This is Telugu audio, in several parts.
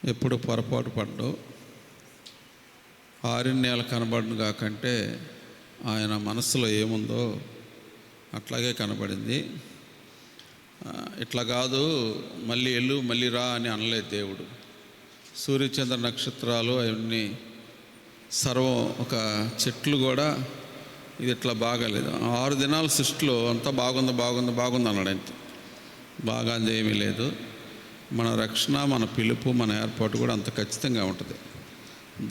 ఎప్పుడు పొరపాటు పడ్డు ఆరిన్యాలు కనబడును కాకంటే ఆయన మనసులో ఏముందో అట్లాగే కనబడింది. ఇట్లా కాదు మళ్ళీ వెళ్ళు మళ్ళీ రా అని అనలేదు దేవుడు. సూర్యచంద్ర నక్షత్రాలు అవన్నీ సర్వం ఒక చెట్లు కూడా ఇది ఇట్లా బాగాలేదు. 6 దినాల సృష్టిలో అంతా బాగుంది అన్నాడు. అంతే, బాగా ఏమీ లేదు. మన రక్షణ, మన పిలుపు, మన ఏర్పాటు కూడా అంత ఖచ్చితంగా ఉంటుంది.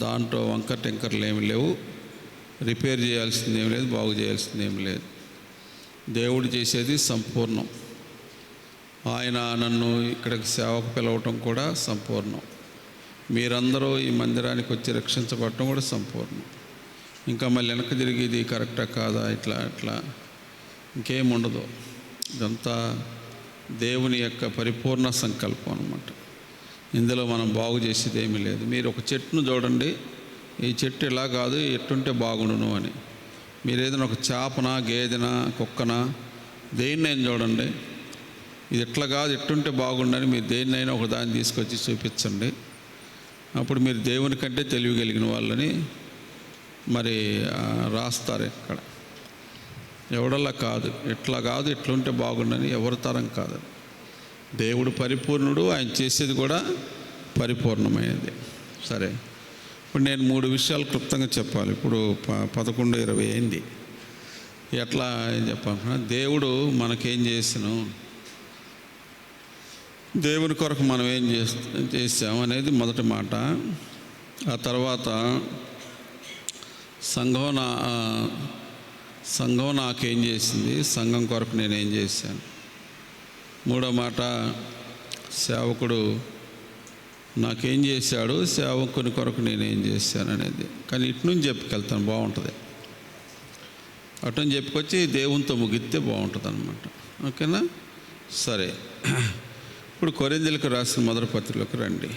దాంట్లో వంకర టెంకర్లు ఏమి లేవు. రిపేర్ చేయాల్సింది ఏమి లేదు, బాగు చేయాల్సింది ఏమి లేదు. దేవుడు చేసేది సంపూర్ణం. ఆయన నన్ను ఇక్కడికి సేవకు పిలవటం కూడా సంపూర్ణం. మీరందరూ ఈ మందిరానికి వచ్చి రక్షించబడటం కూడా సంపూర్ణం. ఇంకా మళ్ళీ వెనక్కి తిరిగి ఇది కరెక్టా కాదా ఇట్లా ఇంకేముండదు. ఇదంతా దేవుని యొక్క పరిపూర్ణ సంకల్పం అన్నమాట. ఇందులో మనం బాగు చేసేది ఏమీ లేదు. మీరు ఒక చెట్టును చూడండి, ఈ చెట్టు ఇలా కాదు ఎట్టుంటే బాగుండును అని. మీరు ఏదైనా ఒక చేపనా, గేదెనా, కుక్కనా, దేన్నైనా చూడండి, ఇది ఎట్లా కాదు ఎట్టుంటే బాగుండని మీరు దేన్నైనా ఒక దాన్ని తీసుకొచ్చి చూపించండి. అప్పుడు మీరు దేవుని కంటే తెలివి కలిగిన వాళ్ళని మరి రాస్తారు. ఇక్కడ ఎవడల్లా కాదు, ఎట్లా కాదు ఎట్లుంటే బాగుండని ఎవరి తరం కాదు. దేవుడు పరిపూర్ణుడు, ఆయన చేసేది కూడా పరిపూర్ణమైనది. సరే, ఇప్పుడు నేను 3 విషయాలు క్లుప్తంగా చెప్పాలి. ఇప్పుడు 11:20 అయింది. ఎట్లా ఏం చెప్పాలన్నా, దేవుడు మనకేం చేసాను, దేవుని కొరకు మనం ఏం చేసాం అనేది మొదటి మాట. ఆ తర్వాత సంఘం నాకేం చేసింది, సంఘం కొరకు నేనేం చేశాను. 3వ మాట, సేవకుడు నాకేం చేశాడు, సేవకుని కొరకు నేనేం చేశాను అనేది. కానీ ఇటు నుంచి చెప్పుకెళ్తాను, బాగుంటుంది. అటు నుంచి చెప్పుకొచ్చి దేవునితో ముగిస్తే బాగుంటుంది అన్నమాట. ఓకేనా? సరే, ఇప్పుడు కొరింథీయులకు రాసిన మొదటి పత్రికలోకి రండి.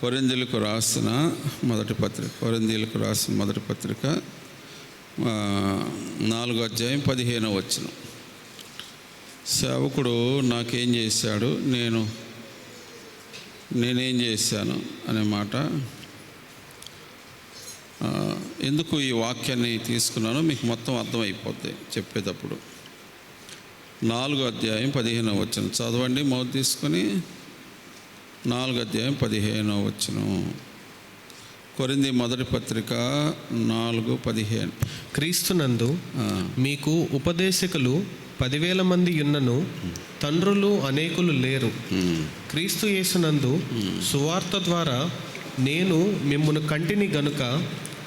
కొరింథీయులకు రాసిన మొదటి పత్రిక 4వ అధ్యాయం 15వ వచనం. సేవకుడు నాకేం చేశాడు, నేనేం చేశాను అనే మాట. ఎందుకు ఈ వాక్యాన్ని తీసుకున్నానో మీకు మొత్తం అర్థమైపోద్ది చెప్పేటప్పుడు. 4వ అధ్యాయం 15వ వచనం చదవండి, మౌత్ తీసుకొని. 4వ అధ్యాయం 15వ వచనం. కొరింథీ మొదటి పత్రిక 4:15. క్రీస్తునందు మీకు ఉపదేశకులు 10,000 మంది యున్నను తండ్రులు అనేకులు లేరు. క్రీస్తు యేసునందు సువార్త ద్వారా నేను మిమ్మును కంటిని గనుక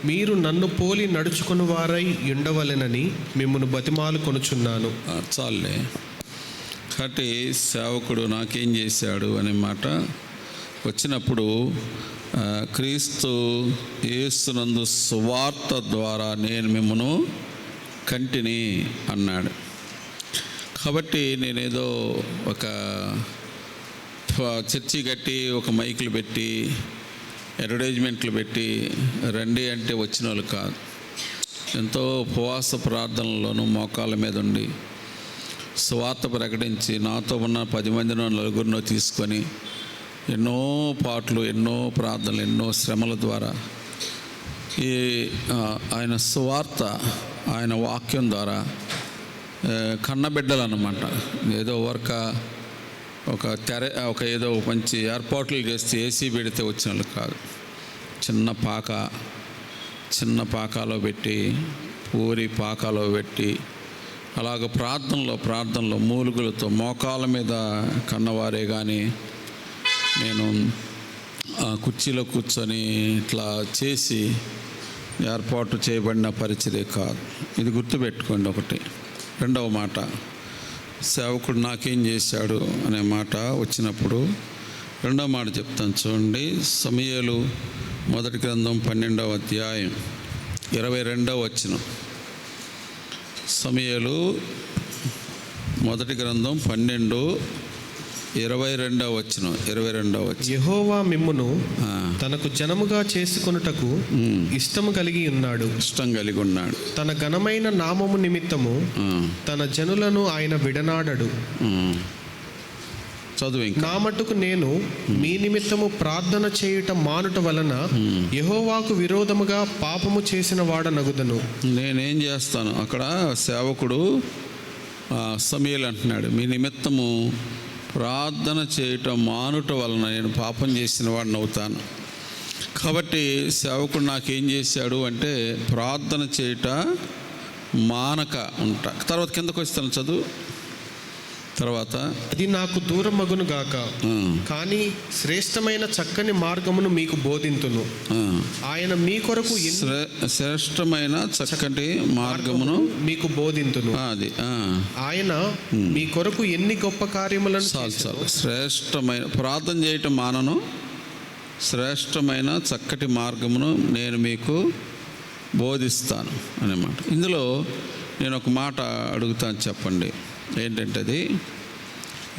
మీరు నన్ను పోలి నడుచుకుని వారై ఉండవలెనని మిమ్మును బతిమాలు కొనుచున్నాను. చాలే. కాబట్టి సేవకుడు నాకేం చేశాడు అనే మాట వచ్చినప్పుడు, క్రీస్తు యేసునందు సువార్త ద్వారా నేను మిమ్మును కంటిని అన్నాడు. కాబట్టి నేనేదో ఒక చర్చి కట్టి ఒక మైకులు పెట్టి అడ్వర్టైజ్మెంట్లు పెట్టి రండి అంటే వచ్చిన వాళ్ళు కాదు. ఎంతో ఉపవాస ప్రార్థనలోనూ మోకాళ్ళ మీద ఉండి సువార్త ప్రకటించి నాతో ఉన్న 10 మందినో 4గురినో తీసుకొని ఎన్నో పాటలు, ఎన్నో ప్రార్థనలు, ఎన్నో శ్రమల ద్వారా ఈ ఆయన సువార్త, ఆయన వాక్యం ద్వారా కన్నబిడ్డలు అన్నమాట. ఏదో ఒక ఏదో మంచి ఏర్పాట్లు చేస్తే ఏసీ పెడితే వచ్చిన వాళ్ళు కాదు. చిన్న పాకాలో పెట్టి, పూరి పాకాలో పెట్టి, అలాగ ప్రార్థనలో మూలుగులతో మోకాళ్ళ మీద కన్నవారే కానీ నేను కుర్చీలో కూర్చొని ఇట్లా చేసి ఏర్పాటు చేయబడిన పరిచర్య కాదు. ఇది గుర్తుపెట్టుకోండి. ఒకటి. 2వ మాట, సేవకుడు నాకేం చేశాడు అనే మాట వచ్చినప్పుడు 2వ మాట చెప్తాను చూడండి. సమూయేలు మొదటి గ్రంథం 12వ అధ్యాయం 22వ వచనం. సమూయేలు మొదటి గ్రంథం 12:22వ వచనం. యెహోవా మిమ్మును తనకు జనముగా చేసుకొనుటకు ఇష్టం కలిగి ఉన్నాడు. తన ఘనమైన నామము నిమిత్తము తన జనులను ఆయన విడనాడడు. చదువు ఇంకా. నా మట్టుకు నేను మీ నిమిత్తము ప్రార్థన చేయుట మానుట వలన యెహోవాకు విరోధముగా పాపము చేసిన వాడనగుదను. నేనేం చేస్తాను? అక్కడ సేవకుడు సమూయేలు అంటున్నాడు, మీ నిమిత్తము ప్రార్థన చేయటం మానుట వలన నేను పాపం చేసిన వాడిని అవుతాను. కాబట్టి సేవకుడు నాకేం చేశాడు అంటే ప్రార్థన చేయట మానక ఉంటా. తర్వాత కిందకు వస్తాను, చదువు. తర్వాత అది నాకు దూరమగును గాక, కానీ శ్రేష్టమైన చక్కని మార్గమును మీకు బోధింతును. ఆయన మీ కొరకు శ్రేష్టమైన చక్కటి మార్గమును మీకు బోధింతును. అది ఆయన మీ కొరకు ఎన్ని గొప్ప కార్యములను చాలు. శ్రేష్టమైన ప్రార్థన చేయటం మానను, శ్రేష్టమైన చక్కటి మార్గమును నేను మీకు బోధిస్తాను అన్నమాట. ఇందులో నేను ఒక మాట అడుగుతాను, చెప్పండి. ఏంటంటే అది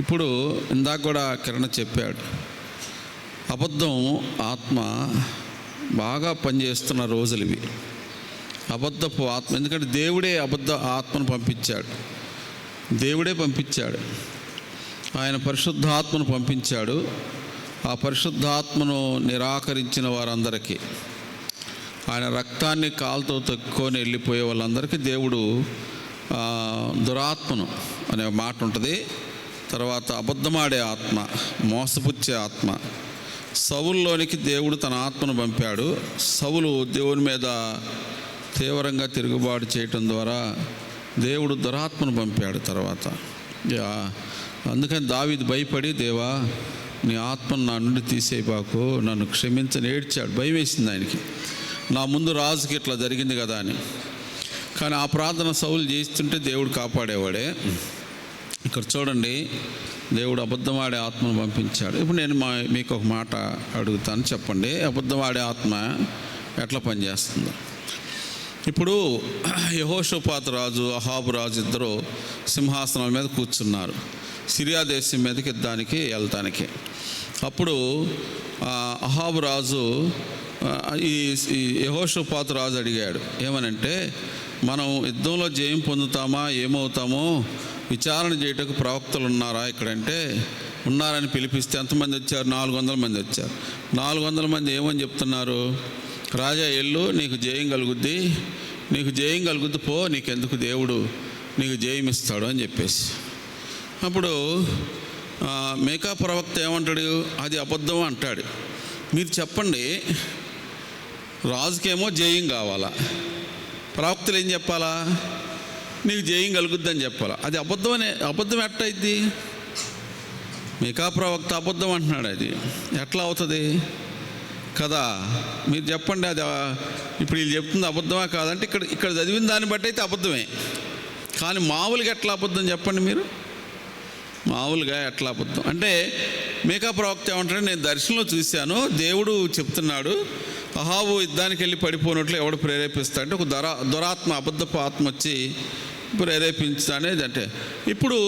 ఇప్పుడు ఇందాక కూడా కిరణ్ చెప్పాడు, అబద్ధం ఆత్మ బాగా పనిచేస్తున్న రోజులు ఇవి. అబద్ధపు ఆత్మ, ఎందుకంటే దేవుడే అబద్ధ ఆత్మను పంపించాడు. దేవుడే పంపించాడు, ఆయన పరిశుద్ధాత్మను పంపించాడు. ఆ పరిశుద్ధాత్మను నిరాకరించిన వారందరికీ, ఆయన రక్తాన్ని కాలుతో తక్కువని వెళ్ళిపోయే వాళ్ళందరికీ దేవుడు దురాత్మను అనే మాట ఉంటుంది. తర్వాత అబద్ధమాడే ఆత్మ, మోసపుచ్చే ఆత్మ. సౌలులోనికి దేవుడు తన ఆత్మను పంపాడు. సౌలు దేవుని మీద తీవ్రంగా తిరుగుబాటు చేయటం ద్వారా దేవుడు దురాత్మను పంపాడు. తర్వాత అందుకని దావీదు భయపడి, దేవా నీ ఆత్మను నా నుండి తీసేయబాకు, నన్ను క్షమించని ఏడ్చాడు. భయం వేసింది ఆయనకి, నా ముందు రాజుకి ఇట్లా జరిగింది కదా అని. కానీ ఆ ప్రార్థన సౌలు చేస్తుంటే దేవుడు కాపాడేవాడే. ఇక్కడ చూడండి, దేవుడు అబద్ధమాడే ఆత్మను పంపించాడు. ఇప్పుడు నేను మీకు ఒక మాట అడుగుతాను, చెప్పండి. అబద్ధమాడే ఆత్మ ఎట్లా పనిచేస్తుందో. ఇప్పుడు యెహోషాపాతు రాజు, అహాబు రాజు ఇద్దరు సింహాసనాల మీద కూర్చున్నారు, సిరియా దేశం మీదకి యుద్ధానికి వెళ్తానికి. అప్పుడు అహాబు రాజు ఈ యెహోషాపాతు రాజు అడిగాడు, ఏమనంటే, మనం యుద్ధంలో జయం పొందుతామా ఏమవుతామో విచారణ చేయటకు ప్రవక్తలు ఉన్నారా ఇక్కడంటే. ఉన్నారని పిలిపిస్తే ఎంతమంది వచ్చారు? 400 మంది వచ్చారు. 400 మంది ఏమని చెప్తున్నారు? రాజా ఎల్లు, నీకు జయం కలుగుద్ది, నీకు జయం కలుగుద్ది, పో, నీకెందుకు, దేవుడు నీకు జయం ఇస్తాడు అని చెప్పేసి. అప్పుడు మేకా ప్రవక్త ఏమంటాడు? అది అబద్ధం అంటాడు. మీరు చెప్పండి, రాజుకేమో జయం కావాలా, ప్రవక్తలు ఏం చెప్పాలా? నీకు జయం కలుగుద్దని చెప్పాలా. అది అబద్ధం ఎట్టయిద్ది? మీకా ప్రవక్త అబద్ధం అంటున్నాడు, అది ఎట్లా అవుతుంది కదా? మీరు చెప్పండి, అది ఇప్పుడు వీళ్ళు చెప్తుంది అబద్ధమా కాదంటే ఇక్కడ చదివిన దాన్ని బట్టి అయితే అబద్ధమే. కానీ మామూలుగా ఎట్లా అబద్ధం చెప్పండి మీరు? మామూలుగా ఎట్లా అబద్ధం అంటే, మీకా ప్రవక్త ఏమంటాడు? నేను దర్శనంలో చూశాను, దేవుడు చెప్తున్నాడు, అహాబు యుద్ధానికి వెళ్ళి పడిపోయినట్లు ఎవడు ప్రేరేపిస్తాడంటే ఒక దురాత్మ, అబద్ధపు ఆత్మ వచ్చి ప్రేరేపించానేది. అంటే ఇప్పుడు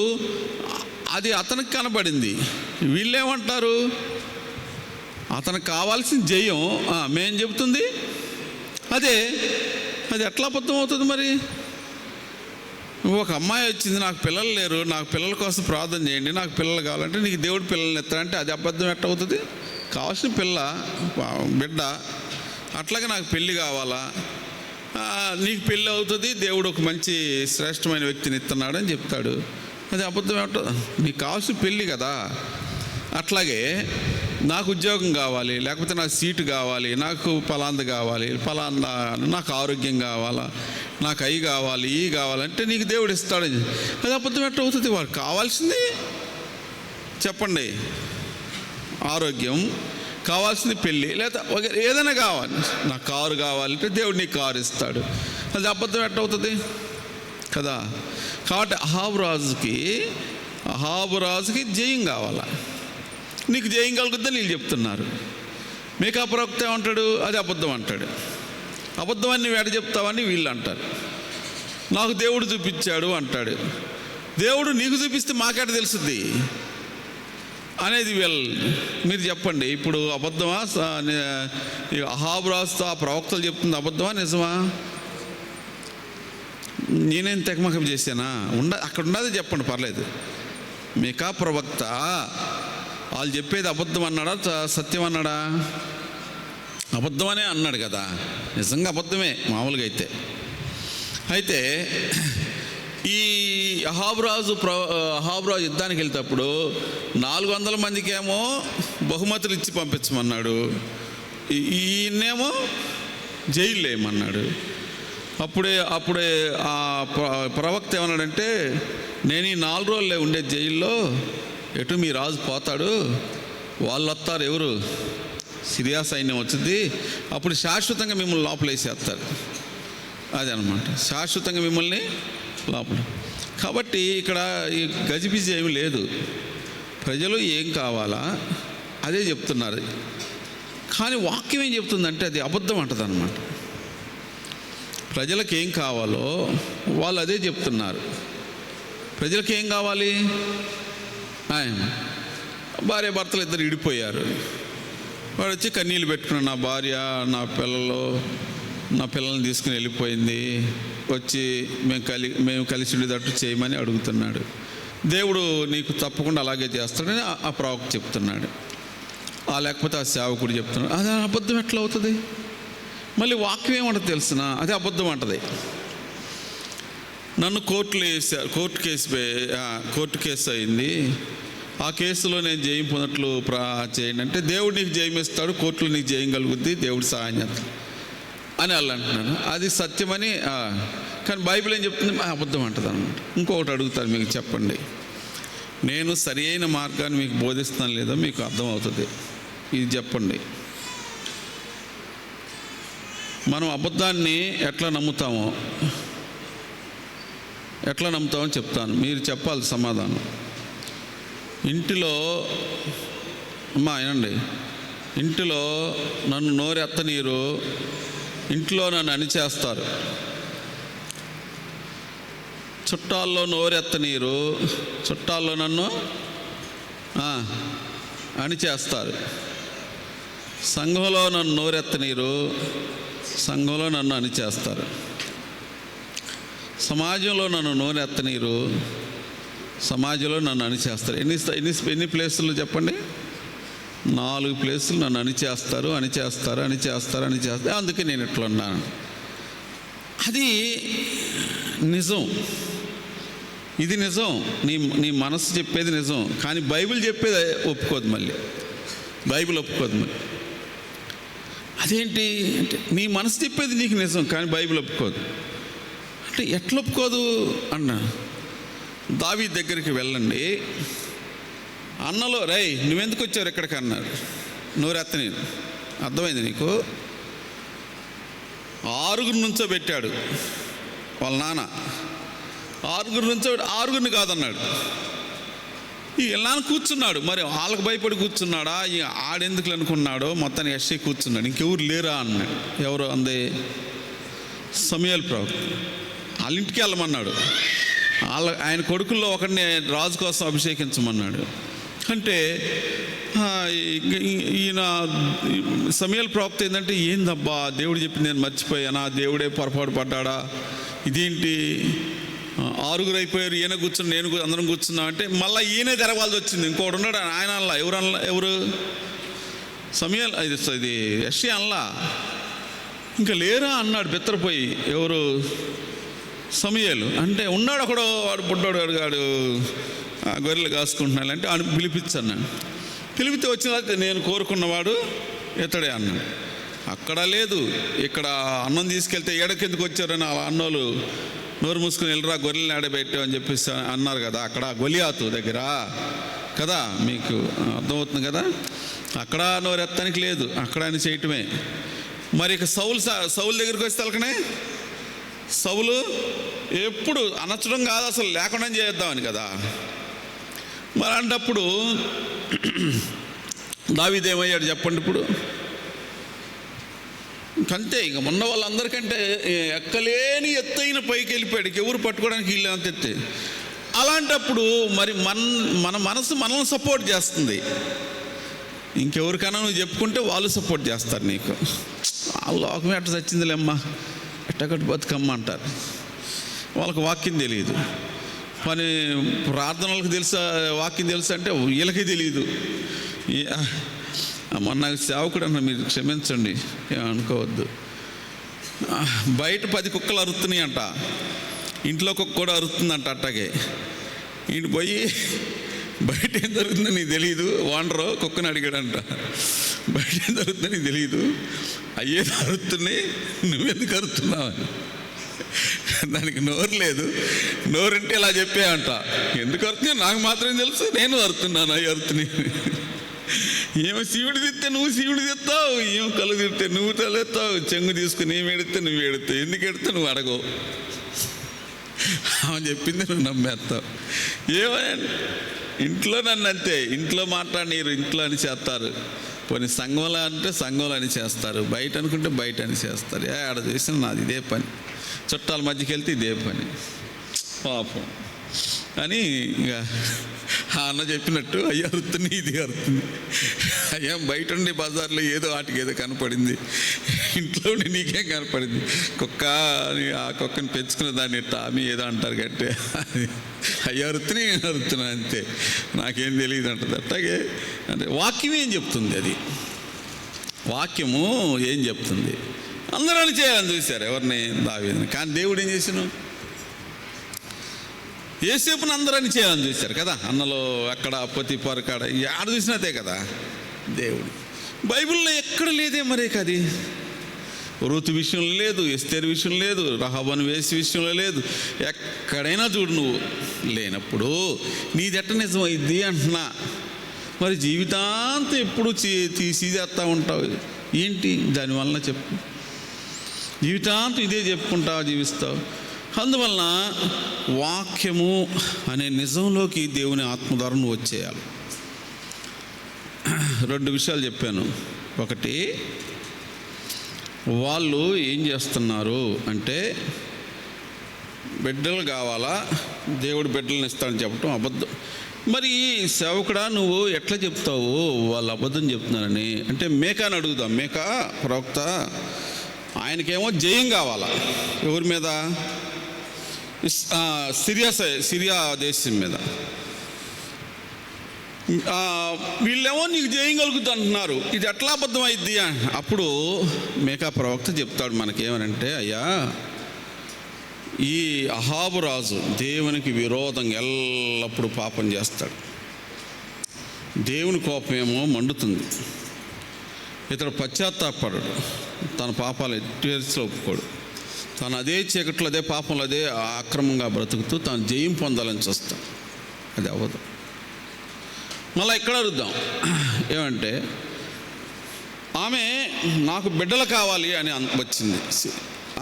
అది అతనికి కనబడింది. వీళ్ళేమంటారు? అతనికి కావాల్సిన జయం మేం చెబుతుంది అదే. అది ఎట్లా అబద్ధం అవుతుంది మరి? ఒక అమ్మాయి వచ్చింది, నాకు పిల్లలు లేరు, నాకు పిల్లల కోసం ప్రార్థన చేయండి, నాకు పిల్లలు కావాలంటే నీకు దేవుడు పిల్లల్ని ఎత్తాడంటే అది అబద్ధం ఎట్ట అవుతుంది? కావాల్సిన బిడ్డ, అట్లాగే నాకు పెళ్ళి కావాలా, నీకు పెళ్ళి అవుతుంది, దేవుడు ఒక మంచి శ్రేష్టమైన వ్యక్తిని ఇస్తున్నాడు అని చెప్తాడు. అది అబద్ధం ఏమిటో? నీకు కావాల్సిన పెళ్ళి కదా. అట్లాగే నాకు ఉద్యోగం కావాలి, లేకపోతే నాకు సీటు కావాలి, నాకు ఫలాంది కావాలి, నాకు ఆరోగ్యం కావాలా, నాకు అవి కావాలి, ఇవి కావాలంటే నీకు దేవుడు ఇస్తాడని. అది అబద్ధం ఎట్ట అవుతుంది? వాడు కావాల్సింది చెప్పండి, ఆరోగ్యం కావాల్సింది, పెళ్ళి, లేదా ఏదైనా కావాలి, నాకు కారు కావాలంటే దేవుడు నీకు కారు ఇస్తాడు. అది అబద్ధం ఎట్ట అవుతుంది కదా? కాబట్టి అహాబు రాజుకి జయం కావాలా, నీకు జయం కలుగుద్దని వీళ్ళు చెప్తున్నారు. మీకా ప్రవక్త ఏమంటాడు? అది అబద్ధం అంటాడు. అబద్ధం అని నువ్వు ఎడ చెప్తావని వీళ్ళు అంటారు. నాకు దేవుడు చూపించాడు అంటాడు. దేవుడు నీకు చూపిస్తే మాకెట తెలుస్తుంది అనేది మీరు చెప్పండి. ఇప్పుడు అబద్ధమా? అహాబు రాజుతో ఆ ప్రవక్తలు చెప్తుంది అబద్ధమా నిజమా? నేనేం తెగమకం చేశానా? అక్కడ ఉన్నది చెప్పండి, పర్లేదు. మీకా ప్రవక్త వాళ్ళు చెప్పేది అబద్ధం అన్నాడా సత్యం అన్నాడా? అబద్ధమనే అన్నాడు కదా, నిజంగా అబద్ధమే మామూలుగా అయితే ఈ అహాబురాజు యుద్ధానికి వెళ్తేప్పుడు 400 మందికేమో బహుమతులు ఇచ్చి పంపించమన్నాడు, ఈయనేమో జైలు వేయమన్నాడు. అప్పుడే ఆ ప్రవక్త ఏమన్నాడంటే, నేను ఈ 4 రోజులే ఉండే జైల్లో, ఎటు మీ రాజు పోతాడు, వాళ్ళు వస్తారు, ఎవరు సిరియా సైన్యం వచ్చింది, అప్పుడు శాశ్వతంగా మిమ్మల్ని లోపలేసేస్తారు. అదే అనమాట, శాశ్వతంగా మిమ్మల్ని లోపల. కాబట్టి ఇక్కడ ఈ గజిబిజి ఏమి లేదు, ప్రజలు ఏం కావాలా అదే చెప్తున్నారు. కానీ వాక్యం ఏం చెప్తుందంటే అది అబద్ధం అంటది అనమాట. ప్రజలకు ఏం కావాలో వాళ్ళు అదే చెప్తున్నారు. ప్రజలకు ఏం కావాలి? భార్య భర్తలు ఇద్దరు విడిపోయారు. వాడు వచ్చి కన్నీళ్ళు పెట్టుకున్నాడు, నా భార్య నా పిల్లల్ని తీసుకుని వెళ్ళిపోయింది, వచ్చి మేము కలిసి ఉండేటట్టు చేయమని అడుగుతున్నాడు. దేవుడు నీకు తప్పకుండా అలాగే చేస్తాడని ఆ ప్రవక్త చెప్తున్నాడు. లేకపోతే ఆ సేవకుడు చెప్తున్నాడు. అది అబద్ధం ఎట్లా అవుతుంది? మళ్ళీ వాక్యం ఏమంటది తెలిసిన, అది అబద్ధం అంటది. నన్ను కోర్టు కేసు అయింది, ఆ కేసులో నేను జయం పొందట్లు చేయండి అంటే, దేవుడు నీకు జయం ఇస్తాడు, కోర్టులో నీకు జయం కలుగుద్ది, దేవుడు సహాయం చేస్తాడు అని వాళ్ళు అంటున్నాను. అది సత్యమని. కానీ బైబిల్ ఏం చెప్తుంది? అబద్ధం అంటది అనమాట. ఇంకొకటి అడుగుతాను, మీకు చెప్పండి, నేను సరి అయిన మార్గాన్ని మీకు బోధిస్తాను లేదో మీకు అర్థమవుతుంది, ఇది చెప్పండి. మనం అబద్ధాన్ని ఎట్లా నమ్ముతామో చెప్తాను, మీరు చెప్పాలి సమాధానం. ఇంటిలో వినండి, ఇంటిలో నన్ను నోరెత్తనీరు, ఇంట్లో నన్ను అణిచేస్తారు. చుట్టాల్లో నోరెత్తనీరు, చుట్టాల్లో నన్ను అణిచేస్తారు. సంఘంలో నన్ను నోరెత్తనీరు, సంఘంలో నన్ను అణిచేస్తారు. సమాజంలో నన్ను నోరెత్తనీరు, సమాజంలో నన్ను అణిచేస్తారు. ఎన్ని ప్లేసులు చెప్పండి? 4 ప్లేసులు నన్ను అణిచేస్తారు. అందుకే నేను ఇట్లా ఉన్నాను. అది నిజం, ఇది నిజం. నీ మనసు చెప్పేది నిజం, కానీ బైబిల్ చెప్పేది ఒప్పుకోదు. మళ్ళీ బైబిల్ ఒప్పుకోదు. మళ్ళీ అదేంటి అంటే, నీ మనసు చెప్పేది నీకు నిజం, కానీ బైబిల్ ఒప్పుకోదు అంటే ఎట్లా ఒప్పుకోదు అన్నా? దావీదు దగ్గరికి వెళ్ళండి, అన్నలో రై నువ్వెందుకు వచ్చావు ఎక్కడికి అన్నాడు. నోరెత్తని, అర్థమైంది నీకు? 6 నుంచోబెట్టాడు వాళ్ళ నాన్న. 6 నుంచోబెట్టి 6 కాదన్నాడు. ఈ నాన్న కూర్చున్నాడు, మరి వాళ్ళకి భయపడి కూర్చున్నాడా, ఆడెందుకు అనుకున్నాడో, మొత్తానికి ఎస్ఐ కూర్చున్నాడు. ఇంకెవరు లేరా అన్నాడు. ఎవరు అందే? సమూయేలు ప్రవక్త. వాళ్ళ ఇంటికి వెళ్ళమన్నాడు. ఆయన కొడుకుల్లో ఒకరిని రాజు కోసం అభిషేకించమన్నాడు. అంటే ఈయన సమూయేలు ప్రవక్త ఏంటంటే, ఏందబ్బా దేవుడు చెప్పింది నేను మర్చిపోయానా, దేవుడే పొరపాటు పడ్డాడా, ఇదేంటి 6 అయిపోయారు, ఈయన కూర్చుని నేను అందరం కూర్చున్నాం అంటే మళ్ళీ ఈయనే తెరవాల్సి వచ్చింది. ఇంకోటి ఉన్నాడు ఆయన అనలా. ఎవరు సమూయేలు, ఇది యెషయా అనలా. ఇంకా లేరా అన్నాడు బెత్తరపోయి. ఎవరు? సమూయేలు. అంటే ఉన్నాడు ఒకడో, వాడు బుడ్డోడు అడిగాడు, గొర్రెలు కాసుకుంటున్నాడు అంటే ఆయన పిలిపించన్నాడు. పిలిపితే వచ్చిన నేను కోరుకున్నవాడు ఇతడే అన్నాడు. అక్కడ లేదు, ఇక్కడ అన్నం తీసుకెళ్తే ఏడకెందుకు వచ్చారని ఆ అన్నోళ్ళు నోరు మూసుకుని వెళ్ళరా, గొర్రెలు ఆడబెట్టావు అని చెప్పేసి అన్నారు కదా. అక్కడ గొలియాతు దగ్గర కదా, మీకు అర్థమవుతుంది కదా. అక్కడ నోరెత్తానికి లేదు, అక్కడ ఆయన చేయటమే. మరి ఇక సౌలు దగ్గరికి వస్తే తలకనే సౌలు ఎప్పుడు అనర్చడం కాదు, అసలు లేకుండా చేద్దామని కదా. మరి అంటప్పుడు దావీదు ఏమయ్యాడు చెప్పండి ఇప్పుడు? అంతే, ఇక మొన్న వాళ్ళందరికంటే ఎక్కలేని ఎత్తైన పైకి వెళ్ళిపోయాడు. ఎవరు పట్టుకోవడానికి వీళ్ళు అంత ఎత్తే. అలాంటప్పుడు మరి మన మనసు మనల్ని సపోర్ట్ చేస్తుంది. ఇంకెవరికైనా నువ్వు చెప్పుకుంటే వాళ్ళు సపోర్ట్ చేస్తారు నీకు. ఆ లోకమే అట్ట చచ్చిందిలేమ్మా, ఎట్టకట్టు బతుకమ్మ అంటారు. వాళ్ళకు వాక్యం తెలియదు. పని ప్రార్థనలకు తెలుసా, వాక్యం తెలుసా అంటే వీళ్ళకి తెలియదు. మొన్న సేవకుడు అన్న, మీరు క్షమించండి అనుకోవద్దు, బయట 10 కుక్కలు అరుస్తున్నాయి అంట, ఇంట్లో కుక్క కూడా అరుతుందంట. అట్టాగే ఇంటి పోయి బయట ఏం జరుగుతుందో నీకు తెలియదు, ఓనరు కుక్కని అడిగాడంట, బయట ఏం జరుగుతుందో నీకు తెలియదు, అయ్యేది అరుతున్నాయి, నువ్వెందుకు అరుతున్నావు అని. దానికి నోరు లేదు, నోరుంటే ఇలా చెప్పాయంట, ఎందుకు అరుతున్నావు నాకు మాత్రం తెలుసు, నేను అరుతున్నాను, అవి అరుతున్నాయి. ఏమో శివుడు తిస్తే నువ్వు శివుడు తెస్తావు, ఏమో కళ్ళు తిడితే నువ్వు తలెత్తావు, చెంగు తీసుకుని ఏమి ఎడితే నువ్వు ఎడతావు, ఎందుకు ఎడితే నువ్వు అడగవు, ఆమె చెప్పింది నువ్వు నమ్మేస్తావు. ఏమని ఇంట్లో నన్ను అంతే, ఇంట్లో మాట్లాడినీరు, ఇంట్లో అని చేస్తారు. పోనీ సంఘంలో అంటే సంఘంలో అని చేస్తారు, బయట అనుకుంటే బయట అని చేస్తారు. ఆడ చేసిన నాది ఇదే పని, చుట్టాల మధ్యకి వెళ్తే ఇదే పని, పాపం అని. ఇక ఆ అన్న చెప్పినట్టు అయ్యా అరుతుంది, ఇది అరుతుంది. అయ్యా బయట ఉండి బజార్లో ఏదో వాటికి ఏదో కనపడింది, ఇంట్లో ఉండి నీకేం కనపడింది, కుక్క, ఆ కుక్కని పెంచుకునే దాన్ని టామీ ఏదో అంటారు కట్టే, అయ్యా అరుతున్నా నేను అరుతున్నా అంతే, నాకేం తెలియదు అంటుంది. అట్లాగే అంటే వాక్యం ఏం చెప్తుంది, అది వాక్యము ఏం చెప్తుంది. అందరూ అని చేయాలని చూశారు ఎవరిని, దావీదుని. కానీ దేవుడు ఏం చేసాను, యేసేపుని అందరని చేయాలని చూశారు కదా. అన్నలో అక్కడ పొతిఫారు కాడ ఆడ చూసినదే కదా దేవుడు. బైబిల్లో ఎక్కడ లేదే మరి అది. రూతు విషయంలో లేదు, ఎస్తేరు విషయంలో లేదు, రహాబను వేసి విషయంలో లేదు, ఎక్కడైనా చూడు నువ్వు. లేనప్పుడు నీదెట్ట నిజమైద్ది అంటున్నా. మరి జీవితాంతం ఎప్పుడు తీసి చేస్తూ ఉంటావు ఏంటి, దానివల్ల చెప్పు. జీవితాంతం ఇదే చెప్పుకుంటా జీవిస్తావు. అందువలన వాక్యము అనే నిజంలోకి దేవుని ఆత్మ ద్వారా నువ్వు వచ్చేయాలి. 2 విషయాలు చెప్పాను. ఒకటి, వాళ్ళు ఏం చేస్తున్నారు అంటే బిడ్డలు కావాలా, దేవుడు బిడ్డలను ఇస్తాడని చెప్పడం అబద్ధం. మరి సేవకుడా నువ్వు ఎట్లా చెప్తావు వాళ్ళు అబద్ధం చెప్తున్నారని అంటే, మేకాని అడుగుదాం. మేకా ప్రవక్త, ఆయనకేమో జయం కావాలా, ఎవరి మీద, సిరియా దేశం మీద. వీళ్ళేమో నీకు జయం కలుగుతుంది అంటున్నారు, ఇది ఎట్లా అబద్ధం అయిద్ది. అప్పుడు మేకా ప్రవక్త చెప్తాడు మనకేమనంటే, అయ్యా ఈ అహాబు రాజు దేవునికి విరోధంగా ఎల్లప్పుడూ పాపం చేస్తాడు, దేవుని కోపమేమో మండుతుంది, ఇతడు పశ్చాత్తాపడడు, తన పాపాలు ఎట్టి ఒప్పుకోడు, తను అదే చీకట్లో అదే పాపంలో అదే అక్రమంగా బ్రతుకుతూ తాను జయం పొందాలని చూస్తాం. అది అవ్వదు. మళ్ళీ ఇక్కడ అడుగుదాం ఏమంటే, ఆమె నాకు బిడ్డలు కావాలి అని వచ్చింది.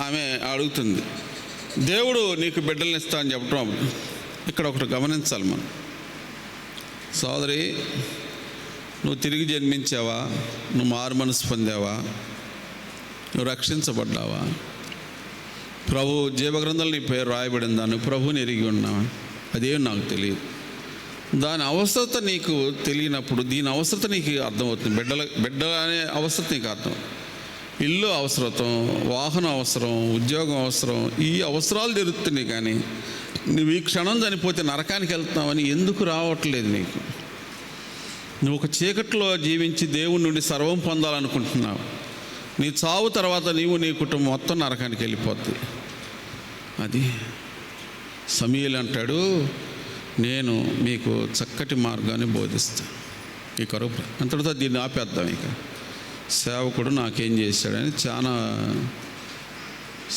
ఆమె అడుగుతుంది, దేవుడు నీకు బిడ్డలను ఇస్తా అని చెప్పడం. ఇక్కడ ఒకటి గమనించాలి మనం. సోదరి, నువ్వు తిరిగి జన్మించావా, నువ్వు మారు మనసు పొందావా, నువ్వు రక్షించబడ్డావా, ప్రభు జీవగ్రంథంలో నీ పేరు రాయబడిందా, నువ్వు ప్రభుని ఎరిగి ఉన్నావా, అదేం నాకు తెలియదు. దాని అవసరత నీకు తెలియనప్పుడు దీని అవసరత నీకు అర్థమవుతుంది. బిడ్డ అనే అవసరత నీకు అర్థం. ఇల్లు అవసరం, వాహనం అవసరం, ఉద్యోగం అవసరం, ఈ అవసరాలు జరుగుతున్నాయి. కానీ నువ్వు ఈ క్షణం చనిపోతే నరకానికి వెళ్తున్నావని ఎందుకు రావట్లేదు నీకు? నువ్వు ఒక చీకట్లో జీవించి దేవుని నుండి సర్వం పొందాలనుకుంటున్నావు. నీ చావు తర్వాత నీవు నీ కుటుంబం మొత్తం నరకానికి వెళ్ళిపోద్ది. అది సమూయేలు అంటాడు, నేను మీకు చక్కటి మార్గాన్ని బోధిస్తాను. ఈ కరువు అంతటితో దీన్ని ఆపేద్దాం. ఇక సేవకుడు నాకేం చేశాడని చాలా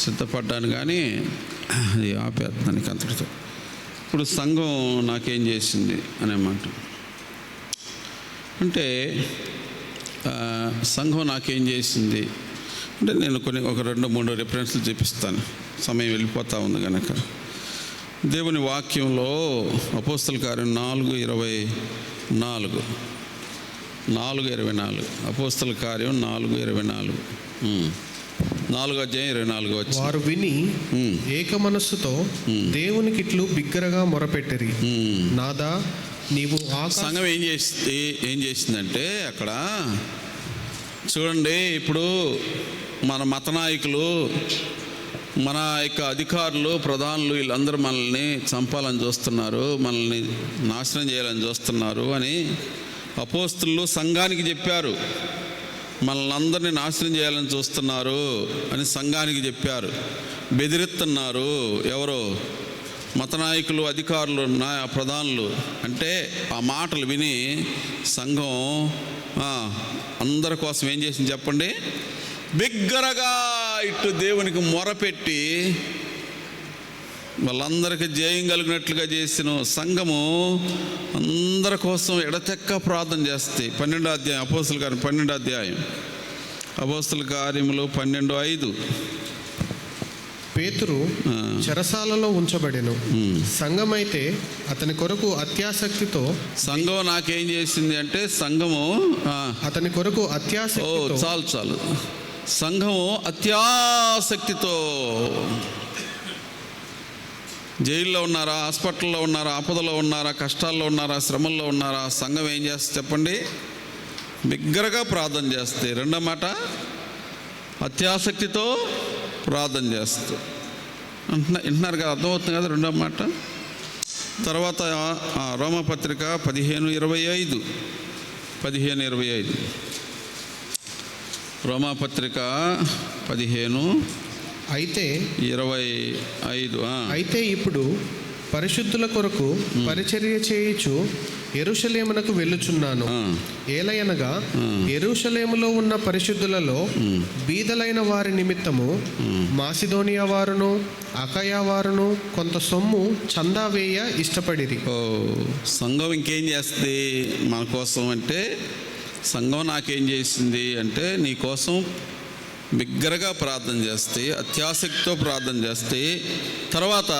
సిద్ధపడ్డాను, కానీ అది ఆపేద్దాను ఇక అంతటితో. ఇప్పుడు సంఘం నాకేం చేసింది అనే మాట అంటే, సంఘం నాకేం చేసింది అంటే నేను ఒక 2-3 రిఫరెన్స్లు చూపిస్తాను, సమయం వెళ్ళిపోతూ ఉంది కనుక. దేవుని వాక్యంలో అపోస్తల కార్యం 4:24 అపోస్తల కార్యం 4:24 4:24 వచ్చి, వారు విని ఏక మనస్సుతో దేవునికి ఇట్లు బిగ్గరగా మొరపెట్టిరి, నాదా నీవు. సంఘం ఏం చేసిందంటే అక్కడ చూడండి, ఇప్పుడు మన మత నాయకులు మన యొక్క అధికారులు, ప్రధానులు వీళ్ళందరూ మనల్ని చంపాలని చూస్తున్నారు, మనల్ని నాశనం చేయాలని చూస్తున్నారు అని అపోస్తులు సంఘానికి చెప్పారు. మనల్ని అందరినీ నాశనం చేయాలని చూస్తున్నారు అని సంఘానికి చెప్పారు. బెదిరిస్తున్నారు ఎవరో మత నాయకులు, అధికారులు, ప్రధానులు. అంటే ఆ మాటలు విని సంఘం అందరి కోసం ఏం చేసింది చెప్పండి? బిగ్గరగా ఇటు దేవునికి మొరపెట్టి వాళ్ళందరికీ జయం కలిగినట్లుగా చేసిన సంఘము అందరి కోసం ఎడతెక్క ప్రార్థన చేస్తే 12వ అధ్యాయం అపోస్తుల కార్యం 12వ అధ్యాయం అపోస్తుల కార్యములు 12:5 పేతురు చెరసాలలో ఉంచబడెను. సంఘమైతే అతని కొరకు అత్యాసక్తితో, సంఘం నాకేం చేసింది అంటే సంఘము అతని కొరకు అత్యాసక్తితో, చాలు సంఘము అత్యాసక్తితో, జైల్లో ఉన్నారా, హాస్పిటల్లో ఉన్నారా, ఆపదలో ఉన్నారా, కష్టాల్లో ఉన్నారా, శ్రమల్లో ఉన్నారా, సంఘం ఏం చేస్తే చెప్పండి? బిగ్గరగా ప్రార్థన చేస్తే. రెండో మాట అత్యాసక్తితో ప్రార్థన చేస్తూ వింటున్నారు కదా, అర్థమవుతుంది కదా రెండో మాట. తర్వాత రోమపత్రిక 15:25 రోమపత్రిక 15:25 అయితే ఇప్పుడు పరిశుద్ధుల కొరకు పరిచర్య చేయుచు యెరూషలేమునకు వెళ్ళుచున్నాను. ఏలయనగా యెరూషలేములో ఉన్న పరిశుద్ధులలో బీదలైన వారి నిమిత్తము మాసిదోనియా వారును అకయా వారును కొంత సొమ్ము చందా వేయ ఇష్టపడిరి. సంఘం ఇంకేం చేస్తుంది మన కోసం అంటే, సంఘం నాకేం చేసింది అంటే నీ కోసం బిగ్గరగా ప్రార్థన చేస్తే, అత్యాసక్తితో ప్రార్థన చేస్తే, తర్వాత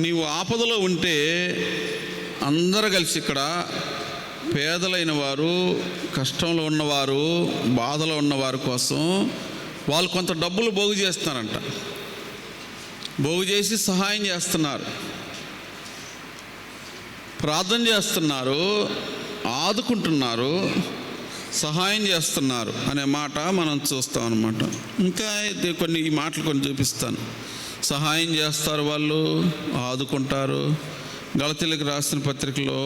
నీవు ఆపదలో ఉంటే అందరూ కలిసి ఇక్కడ పేదలైన వారు, కష్టంలో ఉన్నవారు, బాధలో ఉన్నవారి కోసం వాళ్ళు కొంత డబ్బులు పోగు చేస్తున్నారంట. పోగు చేసి సహాయం చేస్తున్నారు, ప్రార్థన చేస్తున్నారు, ఆదుకుంటున్నారు, సహాయం చేస్తున్నారు అనే మాట మనం చూస్తాం అన్నమాట. ఇంకా కొన్ని ఈ మాటలు కొన్ని చూపిస్తాను. సహాయం చేస్తారు, వాళ్ళు ఆదుకుంటారు. గలతీయులకు రాసిన పత్రికలో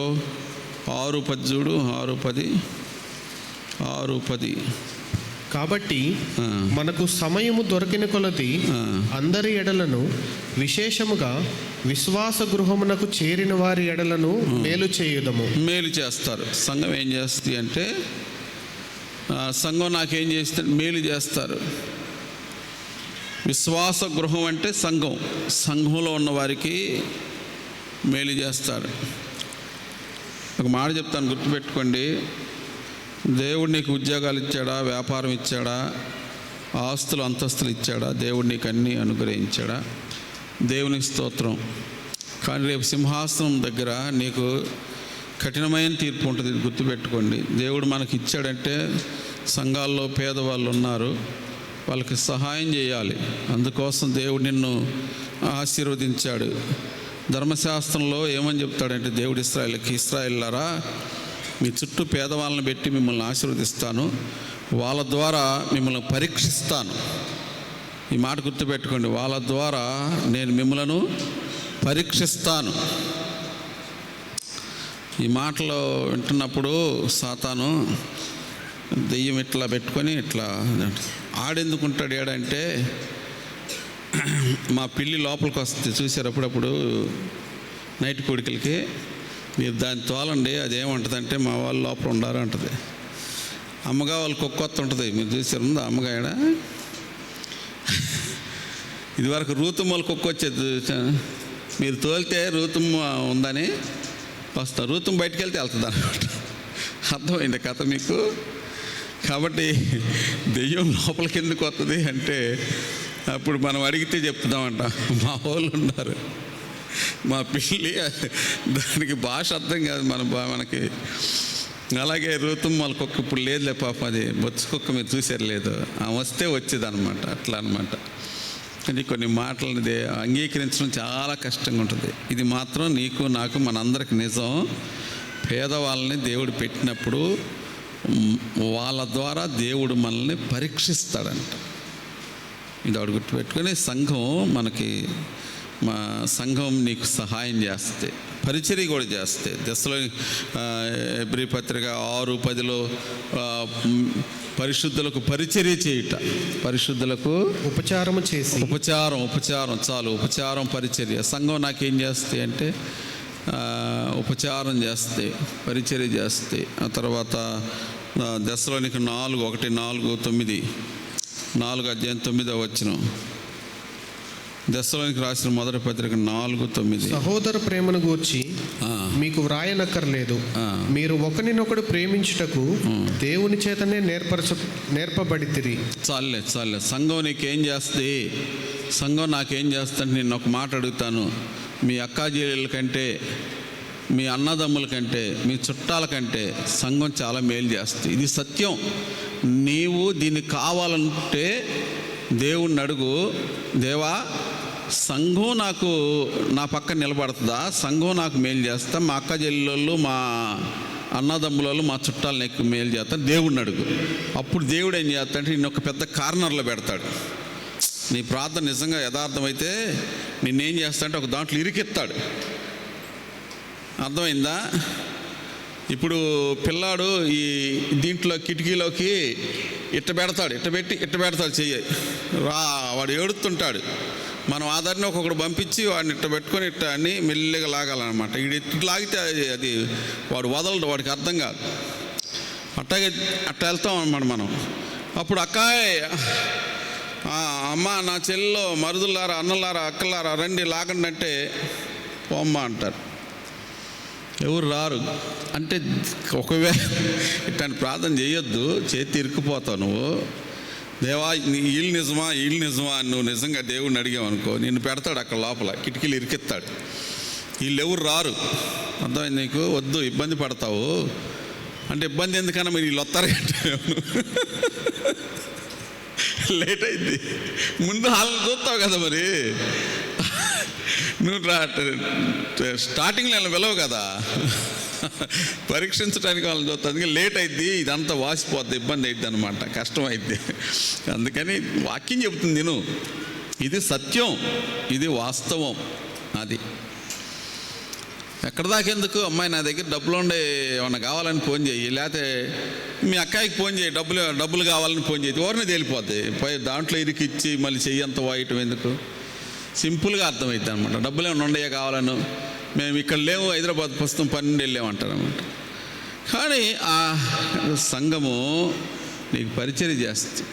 6:10 కాబట్టి మనకు సమయము దొరికిన కొలది అందరి ఎడలను, విశేషముగా విశ్వాస గృహమునకు చేరిన వారి ఎడలను మేలు చేయుదము. మేలు చేస్తారు. సంఘం ఏం చేస్తుంది అంటే, సంఘం నాకేం చేస్తే మేలు చేస్తారు. విశ్వాస గృహం అంటే సంఘం, సంఘంలో ఉన్న వారికి మేలు చేస్తారు. ఒక మాట చెప్తాను, గుర్తుపెట్టుకోండి. దేవుడు నీకు ఉద్యోగాలు ఇచ్చాడా, వ్యాపారం ఇచ్చాడా, ఆస్తులు అంతస్తులు ఇచ్చాడా, దేవుడు నీకు అన్నీ అనుగ్రహించాడా? దేవునికి స్తోత్రం. కానీ రేపు సింహాసనం దగ్గర నీకు కఠినమైన తీర్పు ఉంటుంది, గుర్తుపెట్టుకోండి. దేవుడు మనకి ఇచ్చాడంటే సంఘాల్లో పేదవాళ్ళు ఉన్నారు, వాళ్ళకి సహాయం చేయాలి. అందుకోసం దేవుడు నిన్ను ఆశీర్వదించాడు. ధర్మశాస్త్రంలో ఏమని చెప్తాడంటే దేవుడు ఇశ్రాయేలులారా, మీ చుట్టూ పేదవాళ్ళని పెట్టి మిమ్మల్ని ఆశీర్వదిస్తాను, వాళ్ళ ద్వారా మిమ్మల్ని పరీక్షిస్తాను. ఈ మాట గుర్తుపెట్టుకోండి, వాళ్ళ ద్వారా నేను మిమ్మలను పరీక్షిస్తాను. ఈ మాటలు వింటున్నప్పుడు సాతాను దెయ్యం ఇట్లా పెట్టుకొని ఇట్లా ఆడెందుకుంటాడు ఏడంటే, మా పిల్లి లోపలికి వస్తుంది చూసారు అప్పుడప్పుడు నైట్ కోడికలకి, మీరు దాన్ని తోలండి, అదేమంటుందంటే మా వాళ్ళు లోపల ఉండారు అంటుంది. అమ్మగా వాళ్ళు కుక్క ఉంటుంది, మీరు చూసారు ఉందా అమ్మగాయడ? ఇదివరకు రూతుమ్మ వాళ్ళు కుక్క వచ్చేది, మీరు తోలితే రూతుమ్మ ఉందని వస్తా, రూతుమ్మ బయటికి వెళ్తే వెళ్తుంది అనమాట. అర్థమైంది కథ మీకు? కాబట్టి దెయ్యం లోపలికి ఎందుకు వస్తుంది అంటే, అప్పుడు మనం అడిగితే చెప్తామంట, మా వాళ్ళు ఉన్నారు, మా పిల్లి, దానికి భాష అర్థం కాదు మనకి. అలాగే రూతుమ్మ వాళ్ళ కుక్క ఇప్పుడు లేదులే పాపం, అది బొచ్చు కుక్క మీరు చూసారు లేదు, వస్తే వచ్చేది అనమాట. అట్లా అనమాట. కానీ కొన్ని మాటలని అంగీకరించడం చాలా కష్టంగా ఉంటుంది. ఇది మాత్రం నీకు నాకు మనందరికి నిజం. పేదవాళ్ళని దేవుడు పెట్టినప్పుడు వాళ్ళ ద్వారా దేవుడు మనల్ని పరీక్షిస్తాడంట. ఇది ఒకటి గుర్తుపెట్టుకొని సంఘం మనకి మా సంఘం నీకు సహాయం చేస్తే, పరిచర్య కూడా చేస్తే. దశలో ఎబ్రీ పత్రిక 6:10 పరిశుద్ధులకు పరిచర్య చేయుట, పరిశుద్ధులకు ఉపచారము చేసి, ఉపచారం చాలు, ఉపచారం పరిచర్య. సంఘం నాకేం చేస్తాయి అంటే ఉపచారం చేస్తే, పరిచర్య చేస్తే. ఆ తర్వాత దశలోనికి 4:9 4:9 దశలోనికి రాసిన మొదటి పత్రిక 4:9. సహోదర ప్రేమను గూర్చి మీకు వ్రాయనక్కర్లేదు, మీరు ఒకరినొకడు ప్రేమించుటకు దేవుని చేతనే నేర్పబడితిరి. చాలే. సంఘం నీకేం చేస్తుంది? సంఘం నాకేం చేస్తుంది? నేను ఒక మాట అడుగుతాను. మీ అక్కాజీల కంటే, మీ అన్నదమ్ముల కంటే, మీ చుట్టాల కంటే సంఘం చాలా మేలు చేస్తుంది. ఇది సత్యం. నీవు దీన్ని కావాలంటే దేవుణ్ణి అడుగు, దేవా సంఘం నాకు నా పక్కన నిలబడుతుందా? సంఘం నాకు మేలు చేస్తా? మా అక్క చెల్లెళ్ళు, మా అన్నదమ్ములలో, మా చుట్టాలను ఎక్కువ మేలు చేస్తాను? దేవుణ్ణి అడుగు. అప్పుడు దేవుడు ఏం చేస్తాడంటే నిన్ను ఒక పెద్ద కార్నర్లో పెడతాడు. నీ ప్రార్థన నిజంగా యథార్థమైతే నిన్నేం చేస్తాడంటే ఒక దాంట్లో ఇరికిస్తాడు. అర్థమైందా? ఇప్పుడు పిల్లాడు ఈ దీంట్లో కిటికీలోకి ఇట్ట పెడతాడు చెయ్యి రా, వాడు ఏడుతుంటాడు. మనం ఆధారణ ఒక్కొక్కడు పంపించి వాడిని ఇట్ట పెట్టుకొని ఇట్ట అని మెల్లిగా లాగాలన్నమాట. ఇట్లా లాగితే అది వాడు వదలడు, వాడికి అర్థం కాదు. అట్ట వెళ్తాం అన్నమాట మనం. అప్పుడు అక్కాయ్, అమ్మ, నా చెల్లెలో మరుదులారా, అన్నలారా, అక్కలారా రండి లాగండి అంటే పోమ్మ అంటారు. ఎవరు రారు. అంటే ఒకవేళ ఇట్లాంటి ప్రార్థన చేయొద్దు, చేతి ఇరుక్కుపోతావు నువ్వు. దేవా వీళ్ళు నిజమా అని నువ్వు నిజంగా దేవుడిని అడిగావు అనుకో, నిన్ను పెడతాడు అక్కడ లోపల, కిటికీలు ఇరికిస్తాడు. వీళ్ళు ఎవరు రారు. అర్థమైంది నీకు? వద్దు, ఇబ్బంది పడతావు అంటే. ఇబ్బంది ఎందుకన్నా మీరు వీళ్ళు వస్తారంటే లేట్ అయింది. ముందు వాళ్ళని చూస్తావు కదా మరి. నువ్వు స్టార్టింగ్లో వాళ్ళని పిలవు కదా, పరీక్షించడానికి వాళ్ళని చూస్తుంది. అందుకే లేట్ అయింది, ఇదంతా వాసిపోద్ది, ఇబ్బంది అవుద్ది అనమాట, కష్టం అయింది. అందుకని వాక్యం చెబుతుంది నేను, ఇది సత్యం, ఇది వాస్తవం. అది ఎక్కడ దాకెందుకు? అమ్మాయి నా దగ్గర డబ్బులు ఉండే, ఏమన్నా కావాలని ఫోన్ చేయి, లేకపోతే మీ అక్కాయికి ఫోన్ చేయి, డబ్బులు కావాలని ఫోన్ చేయి, ఎవరిని తేలిపోద్ది. పై దాంట్లో ఇరికిచ్చి మళ్ళీ చెయ్యంత వాయటం ఎందుకు? సింపుల్గా అర్థమవుతుంది అనమాట. డబ్బులు ఏమైనా ఉండయా కావాలను, మేము ఇక్కడ లేవు, హైదరాబాద్ ప్రస్తుతం 12 వెళ్ళామంటారు అనమాట. కానీ ఆ సంఘము నీకు పరిచర్య చేస్తుంది.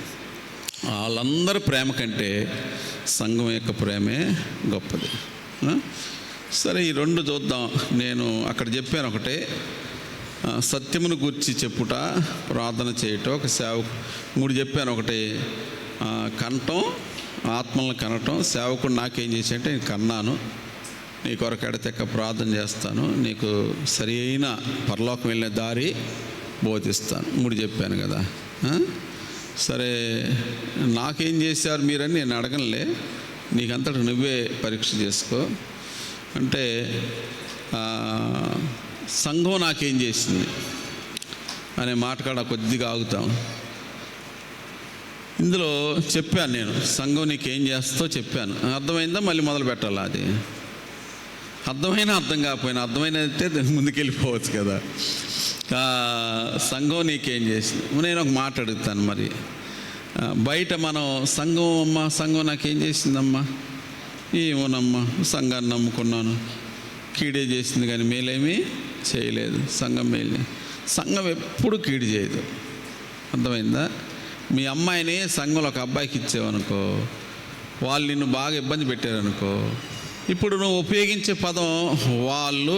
వాళ్ళందరి ప్రేమ కంటే సంఘం యొక్క ప్రేమే గొప్పది. సరే, ఈ 2 చూద్దాం. నేను అక్కడ చెప్పాను ఒకటే, సత్యమును గూర్చి చెప్పుట, ప్రార్థన చేయటం, ఒక సేవకు 3 చెప్పాను. ఒకటి కనటం, ఆత్మలను కనటం. సేవకుడు నాకేం చేశాడంటే నేను కన్నాను, నీ కొరకు ఎడతెక్క ప్రార్థన చేస్తాను, నీకు సరి అయిన పరలోకం వెళ్ళే దారి బోధిస్తాను. 3 చెప్పాను కదా. సరే, నాకేం చేశారు మీరని నేను అడగనులే, నీకంతటి నువ్వే పరీక్ష చేసుకో. అంటే సంఘం నాకేం చేసింది అనే మాట కాడ కొద్దిగా ఆగుతాం. ఇందులో చెప్పాను నేను, సంఘం నీకేం చేస్తో చెప్పాను. అర్థమైందా? మళ్ళీ మొదలు పెట్టాలా? అది అర్థమైనా అర్థం కాకపోయినా, అర్థమైనైతే దాన్ని ముందుకెళ్ళిపోవచ్చు కదా. సంఘం నీకేం చేసింది. నేను ఒక మాట అడుగుతాను. మరి బయట మనం సంఘం నాకేం చేసిందమ్మా, ఏమోనమ్మా, సంఘాన్ని నమ్ముకున్నాను, కీడే చేసింది కానీ మేలేమీ చేయలేదు. సంఘం ఎప్పుడు కీడు చేయదు. అర్థమైందా? మీ అమ్మాయిని సంఘంలో ఒక అబ్బాయికి ఇచ్చావనుకో, వాళ్ళు నిన్ను బాగా ఇబ్బంది పెట్టారనుకో, ఇప్పుడు నువ్వు ఉపయోగించే పదం వాళ్ళు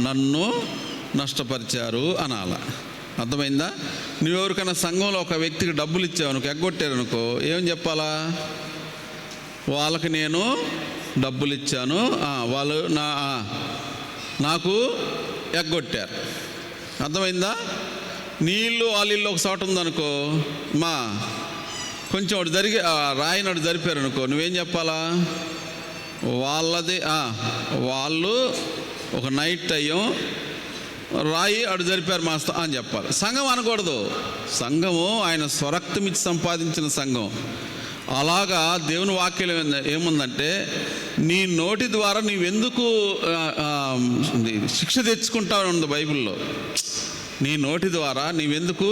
నన్ను నష్టపరిచారు అనాల. అర్థమైందా? నువ్వెవరికైనా సంఘంలో ఒక వ్యక్తికి డబ్బులు ఇచ్చావనుకో, ఎగ్గొట్టారనుకో, ఏం చెప్పాలా? వాళ్ళకి నేను డబ్బులు ఇచ్చాను, వాళ్ళు నాకు ఎగ్గొట్టారు. అర్థమైందా? నీళ్ళు వాళ్ళిల్లు ఒక చోట ఉందనుకో, కొంచెం అటు జరిగి రాయినట్టు జరిపారనుకో, నువ్వేం చెప్పాలా? వాళ్ళది వాళ్ళు ఒక నైట్ టైం రాయి అటు జరిపారు మాస్తా అని చెప్పాలి. సంఘం అనకూడదు. సంఘము ఆయన స్వరక్తం ఇచ్చి సంపాదించిన సంఘం. అలాగా దేవుని వాక్యం ఏముందంటే, నీ నోటి ద్వారా నీవెందుకు శిక్ష తెచ్చుకుంటావు ఉంది బైబిల్లో. నీ నోటి ద్వారా నీవెందుకు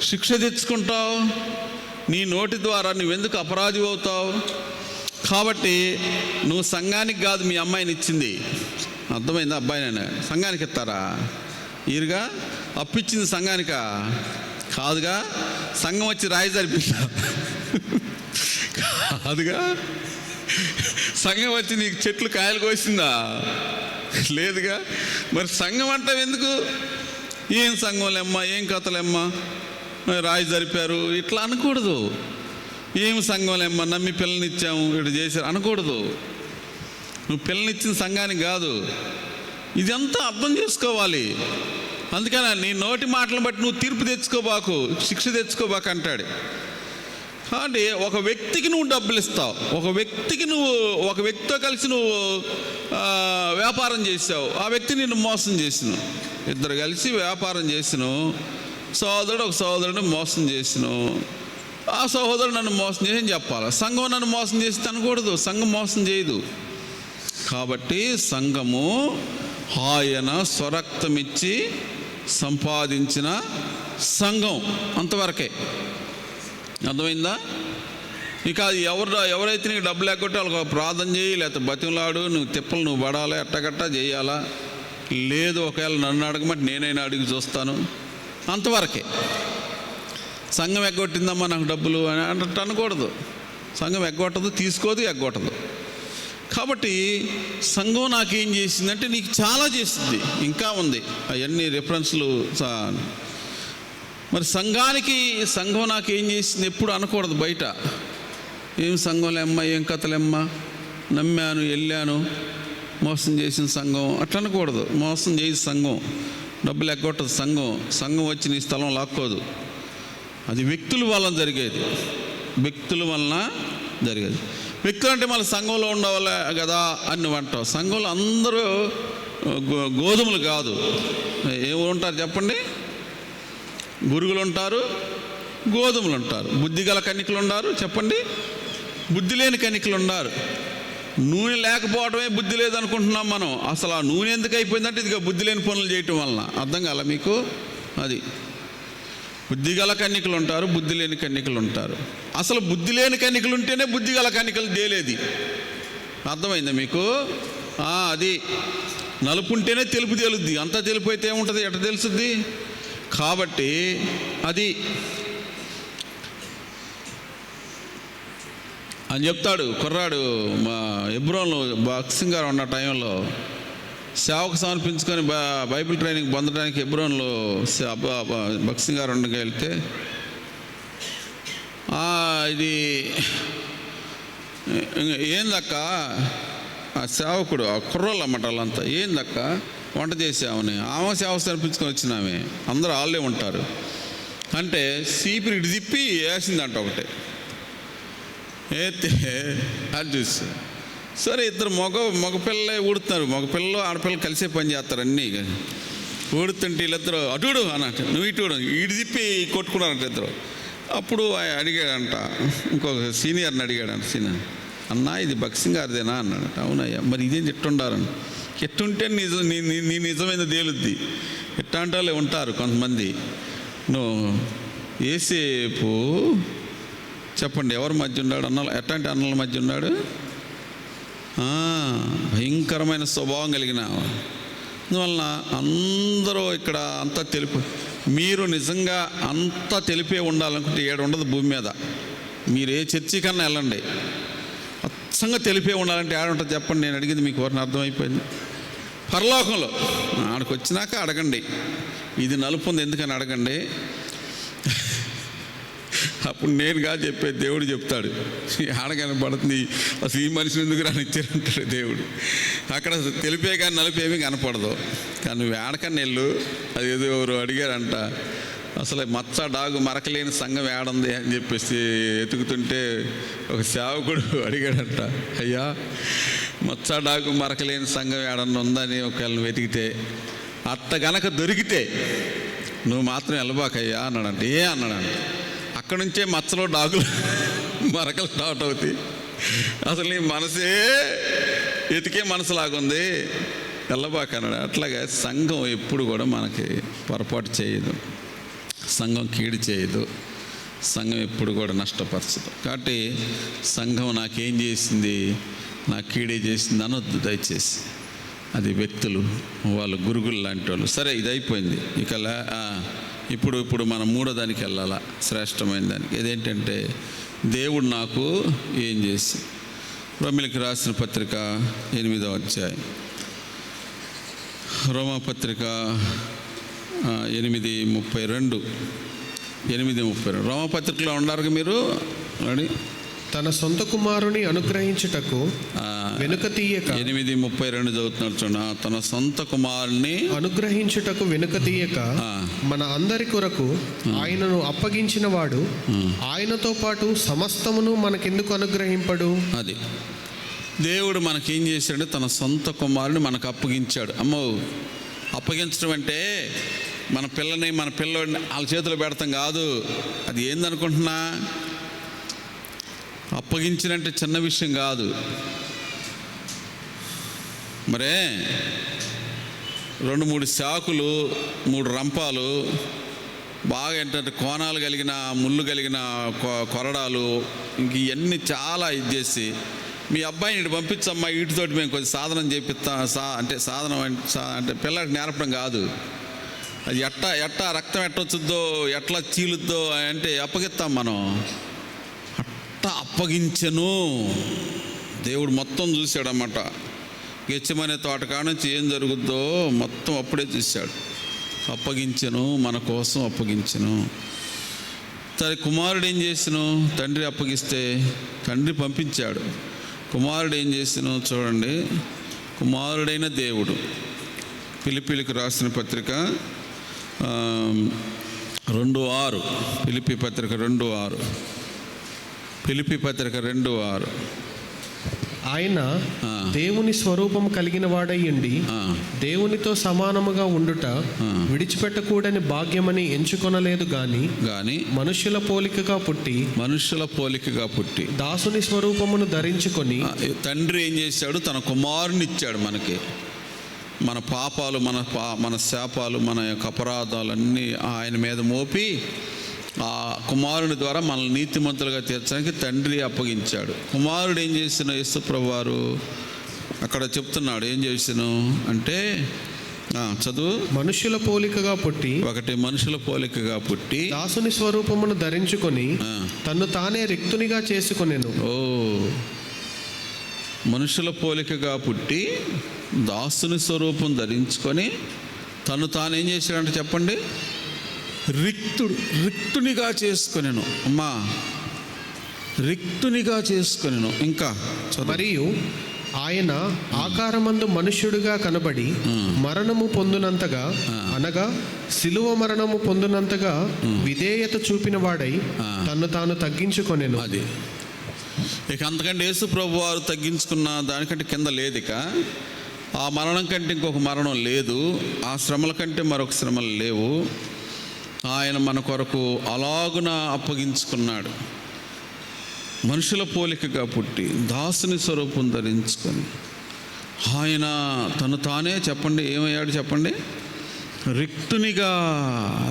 శిక్ష తెచ్చుకుంటావు, నీ నోటి ద్వారా నువ్వెందుకు అపరాధి అవుతావు. కాబట్టి నువ్వు సంఘానికి కాదు మీ అమ్మాయిని ఇచ్చింది, అర్థమైందా? అబ్బాయినైనా సంఘానికి ఇస్తారా? ఈరుగా అప్పిచ్చింది సంఘానికా? కాదుగా. సంఘం వచ్చి రాయి జరిపిందా? కాదుగా. సంఘం వచ్చి నీకు చెట్లు కాయలు కోసిందా? లేదుగా. మరి సంఘం అంటావు ఎందుకు? ఏం సంఘంలేమ్మా, ఏం కథలేమ్మా, రాయి జరిపారు ఇట్లా అనకూడదు. ఏం సంఘంలేమ్మా, నమ్మి పిల్లనిచ్చాము ఇటు చేశారు అనకూడదు. నువ్వు పిల్లనిచ్చిన సంఘానికి కాదు. ఇదంతా అర్థం చేసుకోవాలి. అందుకని నీ నోటి మాటలను బట్టి నువ్వు తీర్పు తెచ్చుకోబాకు, శిక్ష తెచ్చుకోబాకు అంటాడు. కాబట్టి ఒక వ్యక్తికి నువ్వు డబ్బులు ఇస్తావు, ఒక వ్యక్తితో కలిసి నువ్వు వ్యాపారం చేసావు, ఆ వ్యక్తి నిన్ను మోసం చేసిను. ఇద్దరు కలిసి వ్యాపారం చేసిను. సహోదరుడు ఒక సహోదరుడిని మోసం చేసిను. ఆ సహోదరుడు నన్ను మోసం చేసి చెప్పాలి. సంఘం నన్ను మోసం చేసి అనకూడదు. సంఘం మోసం చేయదు. కాబట్టి సంఘము ఆయన స్వరక్తం ఇచ్చి సంపాదించిన సంఘం, అంతవరకే. అర్థమైందా? ఇక అది ఎవరైతే నీకు డబ్బులు లేకపోతే వాళ్ళకి ప్రార్థన చేయి, లేకపోతే బతిమలాడు, నువ్వు పడాలి, అట్టగట్టా చేయాలా. లేదు ఒకవేళ నన్ను అడగమంటే నేనైనా అడిగి చూస్తాను, అంతవరకే. సంఘం ఎగ్గొట్టిందమ్మా నాకు డబ్బులు అని అనకూడదు. సంఘం ఎగ్గొట్టదు, తీసుకోదు, ఎగ్గొట్టదు. కాబట్టి సంఘం నాకేం చేసిందంటే నీకు చాలా చేసింది, ఇంకా ఉంది అవన్నీ రిఫరెన్స్లు. మరి సంఘం నాకేం చేసింది ఎప్పుడు అనకూడదు బయట. ఏం సంఘంలేమ్మా, ఏం కథలేమ్మా, నమ్మాను వెళ్ళాను, మోసం చేసిన సంఘం అట్లా అనకూడదు. మోసం చేసి సంఘం డబ్బులు ఎగ్గొట్టదు. సంఘం వచ్చి నీ స్థలం లాక్కోదు. అది వ్యక్తుల వలన జరిగేది, వ్యక్తుల వలన జరిగేది. వ్యక్తులు అంటే మళ్ళీ సంఘంలో ఉండవాలే కదా అని నువ్వు అంటావు. సంఘంలో అందరూ గోధుమలు కాదు. ఏమి ఉంటారు చెప్పండి? గురుగులు ఉంటారు, గోధుమలు ఉంటారు. బుద్ధి గల కన్నికలు ఉన్నారు చెప్పండి, బుద్ధి లేని కన్నికలు ఉన్నారు. నూనె లేకపోవడమే బుద్ధి లేదనుకుంటున్నాం మనం. అసలు ఆ నూనె ఎందుకు అయిపోయిందంటే ఇదిగా బుద్ధి లేని పనులు చేయటం వలన. అర్థం కాల మీకు? అది బుద్ధి గల కన్నికలు ఉంటారు, బుద్ధి లేని కన్నికలు ఉంటారు. అసలు బుద్ధి లేని కన్నికలు ఉంటేనే బుద్ధి గల కన్నికలు తేలేది. అర్థమైందా మీకు? అది నలుపు ఉంటేనే తెలుపు తేలుద్ది. అంతా తెలుపు అయితే ఏముంటుంది, ఎట్ట తెలుసుద్ది? కాబట్టి అది అని చెప్తాడు కుర్రాడు. మా హెబ్రోన్లో బాక్సింగ్ గారు ఉన్న టైంలో సేవకు సమర్పించుకొని బైబిల్ ట్రైనింగ్ పొందడానికి హెబ్రోన్లో బాక్సింగ్ గారు ఉండగా వెళ్తే, ఇది ఏందక్క ఆ సేవకుడు, ఆ కుర్రోళ్ళు అన్నమాట వాళ్ళంతా, ఏందక్క వంట చేసామని. ఆమె సేవ సమర్పించుకొని వచ్చినామే, అందరూ వాళ్ళే ఉంటారు అంటే సీపిని ఇటు తిప్పి వేసిందంట ఒకటే. అయితే అది చూసి సరే ఇద్దరు మగపిల్లలే ఊడుతున్నారు. మగపిల్లలు ఆడపిల్లలు కలిసే పని చేస్తారు అన్నీ. ఊడుతుంటే వీళ్ళిద్దరు అటుడు అన్నట్టు, నువ్వు ఇటు తిప్పి కొట్టుకున్నారంట ఇద్దరు. అప్పుడు అడిగాడంట, ఇంకొక సీనియర్ని అడిగాడంట. సీనియర్, అన్నా ఇది బాక్సింగ్ గారిదేనా అన్నాడట. అవునయ్యా. మరి ఇదేం ఎట్టుండారని. ఎట్టుంటే నీ నిజమైన తేలుద్ది. ఎట్టాంటాలే ఉంటారు కొంతమంది. నువ్వు ఏసేపు చెప్పండి ఎవరి మధ్య ఉన్నాడు? ఎట్లాంటి అన్నల మధ్య ఉన్నాడు? భయంకరమైన స్వభావం కలిగిన. అందువలన అందరూ ఇక్కడ అంతా తెలుపు. మీరు నిజంగా అంతా తెలిపే ఉండాలనుకుంటే ఏడు ఉండదు భూమి మీద. మీరు ఏ చర్చి కన్నా వెళ్ళండి, అచ్చంగా తెలిపే ఉండాలంటే ఏడుంటుంది చెప్పండి. నేను అడిగింది మీకు ఎవరిని అర్థమైపోయింది? పరలోకంలో. ఆడికి వచ్చినాక అడగండి, ఇది నలుపు ఉంది ఎందుకని అడగండి. అప్పుడు నేను కాదు చెప్పేది, దేవుడు చెప్తాడు. ఆడగానే పడుతుంది, అసలు ఈ మనిషిని ఎందుకు రానిచ్చారంటాడు దేవుడు. అక్కడ తెలిపే కానీ నలిపేమీ కనపడదు. కానీ నువ్వు ఏడకన్నా వెళ్ళు. అది ఏదో ఎవరు అడిగారంట, అసలు మచ్చ డాగు మరకలేని సంఘం ఏడుంది అని చెప్పేసి ఎతుకుతుంటే ఒక సేవకుడు అడిగాడంట, అయ్యా మచ్చ డాగు మరకలేని సంఘం ఏడన్నా ఉందని ఒకవేళ వెతికితే, అట్ట గనక దొరికితే నువ్వు మాత్రం వెళ్ళబాకయ్యా అన్నాడంట. అన్నాడంట, అక్కడి నుంచే మచ్చలో డాగులు మరకలు స్టార్ట్ అవుతాయి. అసలు నీ మనసే ఎతికే మనసులాగుంది, వెళ్ళబాకన్నాడు. అట్లాగే సంఘం ఎప్పుడు కూడా మనకి పొరపాటు చేయదు, సంఘం కీడు చేయదు, సంఘం ఎప్పుడు కూడా నష్టపరచదు. కాబట్టి సంఘం నాకేం చేసింది, నాకు కీడే చేసింది అనొద్దు దయచేసి. అది వ్యక్తులు, వాళ్ళు గురుగులు లాంటి వాళ్ళు. సరే, ఇది అయిపోయింది. ఇక ఇప్పుడు మనం మూడో దానికి వెళ్ళాలా, శ్రేష్టమైన దానికి. ఇదేంటంటే దేవుడు నాకు ఏం చేసి. రోమీయులకు రాసిన పత్రిక 8వ అధ్యాయం, రోమాపత్రిక 8:32. రోమపత్రికలో ఉన్నారు మీరు అని. తన సొంత కుమారుని అనుగ్రహించుటకు వెనుక తీయక 8:32 చదువుతున్నాడు చూడ. తన సొంత కుమారుని అనుగ్రహించుటకు వెనుక తీయక మన అందరి కొరకు ఆయనను అప్పగించిన వాడు ఆయనతో పాటు సమస్తమును మనకెందుకు అనుగ్రహింపడు? అది దేవుడు మనకేం చేశాడు, తన సొంత కుమారుని మనకు అప్పగించాడు. అమ్మో, అప్పగించడం అంటే మన పిల్లని వాళ్ళ చేతిలో పెడతాం కాదు. అది ఏందనుకుంటున్నా, అప్పగించినంటే చిన్న విషయం కాదు. మరే 2-3 శాకులు, 3 రంపాలు, బాగా ఏంటంటే కోణాలు కలిగిన, ముళ్ళు కలిగిన కొరడాలు, ఇంక ఇవన్నీ చాలా ఇది చేసి, మీ అబ్బాయిని ఇటు పంపించమ్మా, వీటితోటి మేము కొంచెం సాధనం చేపిస్తాం. అంటే సాధనం అంటే పిల్లలకి నేర్పడం కాదు, అది ఎట్టా రక్తం ఎట్టొచ్చుద్దో, ఎట్లా చీలుద్దో అంటే అప్పగిస్తాం మనం. అట్టా అప్పగించెను. దేవుడు మొత్తం చూశాడన్నమాట. గెత్సేమనే తోట కాడ నుంచి ఏం జరుగుద్దో మొత్తం అప్పుడే చూశాడు. అప్పగించెను, మన కోసం అప్పగించెను. సరే, కుమారుడు ఏం చేసిను? తండ్రి అప్పగిస్తే తండ్రి పంపించాడు. కుమారుడు ఏం చేసిను చూడండి. కుమారుడైన దేవుడు, ఫిలిప్పీలకు రాసిన పత్రిక 2:6, ఫిలిప్పీ పత్రిక 2:6, ఫిలిప్పీ పత్రిక 2:6. ఆయన దేవుని స్వరూపం కలిగిన వాడయ్యుండి దేవునితో సమానముగా ఉండుట విడిచిపెట్టకూడని భాగ్యమని ఎంచుకొనలేదు గాని మనుష్యుల పోలికగా పుట్టి దాసుని స్వరూపమును ధరించుకొని. తండ్రి ఏం చేశాడు? తన కుమారుని ఇచ్చాడు మనకి. మన పాపాలు, మన శాపాలు, మన యొక్క అపరాధాలన్నీ ఆయన మీద మోపి ఆ కుమారుని ద్వారా మనల్ని నీతిమంతులుగా తీర్చడానికి తండ్రి అప్పగించాడు. కుమారుడు ఏం చేసిన? యేసు ప్రభువారు అక్కడ చెప్తున్నాడు ఏం చేసిను అంటే, చదువు. మనుషుల పోలికగా పుట్టి, ఒకటి మనుషుల పోలికగా పుట్టి దాసుని స్వరూపమును ధరించుకొని తన్ను తానే రిక్తునిగా చేసుకొనెను. మనుషుల పోలికగా పుట్టి దాసుని స్వరూపం ధరించుకొని తను తానేం చేశాడంటే చెప్పండి, రిక్తునిగా చేసుకొనెను. అమ్మా, రిక్తునిగా చేసుకొనెను. ఇంకా మరియు ఆయన ఆకారమందు మనుష్యుడిగా కనబడి మరణము పొందునంతగా, అనగా సిలువ మరణము పొందునంతగా విధేయత చూపిన వాడై తన్ను తాను తగ్గించుకొనెను. అది ఇక అంతకంటే యేసు ప్రభు వారు తగ్గించుకున్న దానికంటే కింద లేదు. ఇక ఆ మరణం కంటే ఇంకొక మరణం లేదు, ఆ శ్రమల కంటే మరొక శ్రమలు లేవు. ఆయన మన కొరకు అలాగున అప్పగించుకున్నాడు. మనుషుల పోలికగా పుట్టి దాసుని స్వరూపం ధరించుకొని ఆయన తను తానే చెప్పండి ఏమయ్యాడు చెప్పండి,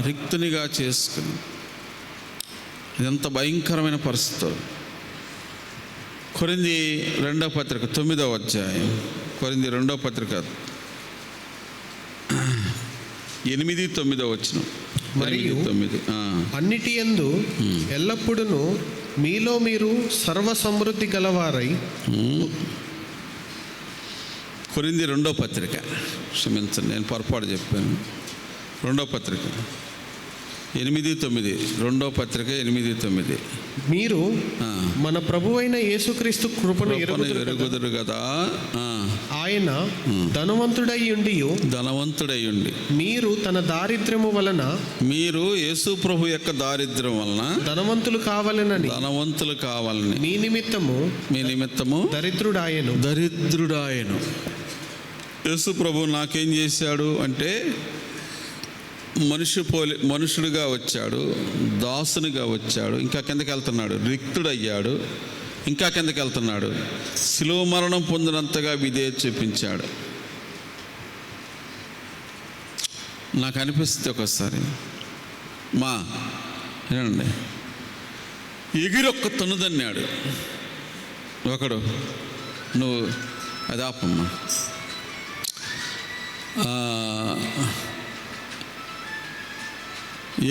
రిక్తునిగా చేసుకుని. ఎంత భయంకరమైన పరిస్థితి. కొరింథీ 2వ పత్రిక 9వ అధ్యాయం, కొరింథీ 2వ పత్రిక 8-9 వచనం. మరియు అన్నిటి యందు ఎల్లప్పుడూ మీలో మీరు సర్వ సమృద్ధి గలవారై. కొరింథీ 2వ పత్రిక, క్షమించండి నేను పొరపాటు చెప్పాను. 2వ పత్రిక 8-9, 2వ పత్రిక 8-9. మీరు మన ప్రభువైన యేసుక్రీస్తు కృపను ఎరుగుదురు కదా. ఆయన ధనవంతుడై ఉండి మీరు తన దారిద్ర్యము వలన, మీరు యేసు ప్రభు యొక్క దారిద్ర్యం వలన ధనవంతులు కావాలని మీ నిమిత్తము దరిద్రుడాయను. యేసు ప్రభు నాకేం చేశాడు అంటే, మనుషుడిగా వచ్చాడు, దాసునిగా వచ్చాడు, ఇంకా కిందకి వెళ్తున్నాడు, రిక్తుడయ్యాడు, ఇంకా కిందకి వెళ్తున్నాడు, శిలువ మరణం పొందినంతగా విధేయత చూపించాడు. నాకు అనిపిస్తుంది ఒకసారి, ఏనండి, ఎగిరొక్క తన్నుదన్నాడు ఒకడు, నువ్వు అది ఆపమ్మా,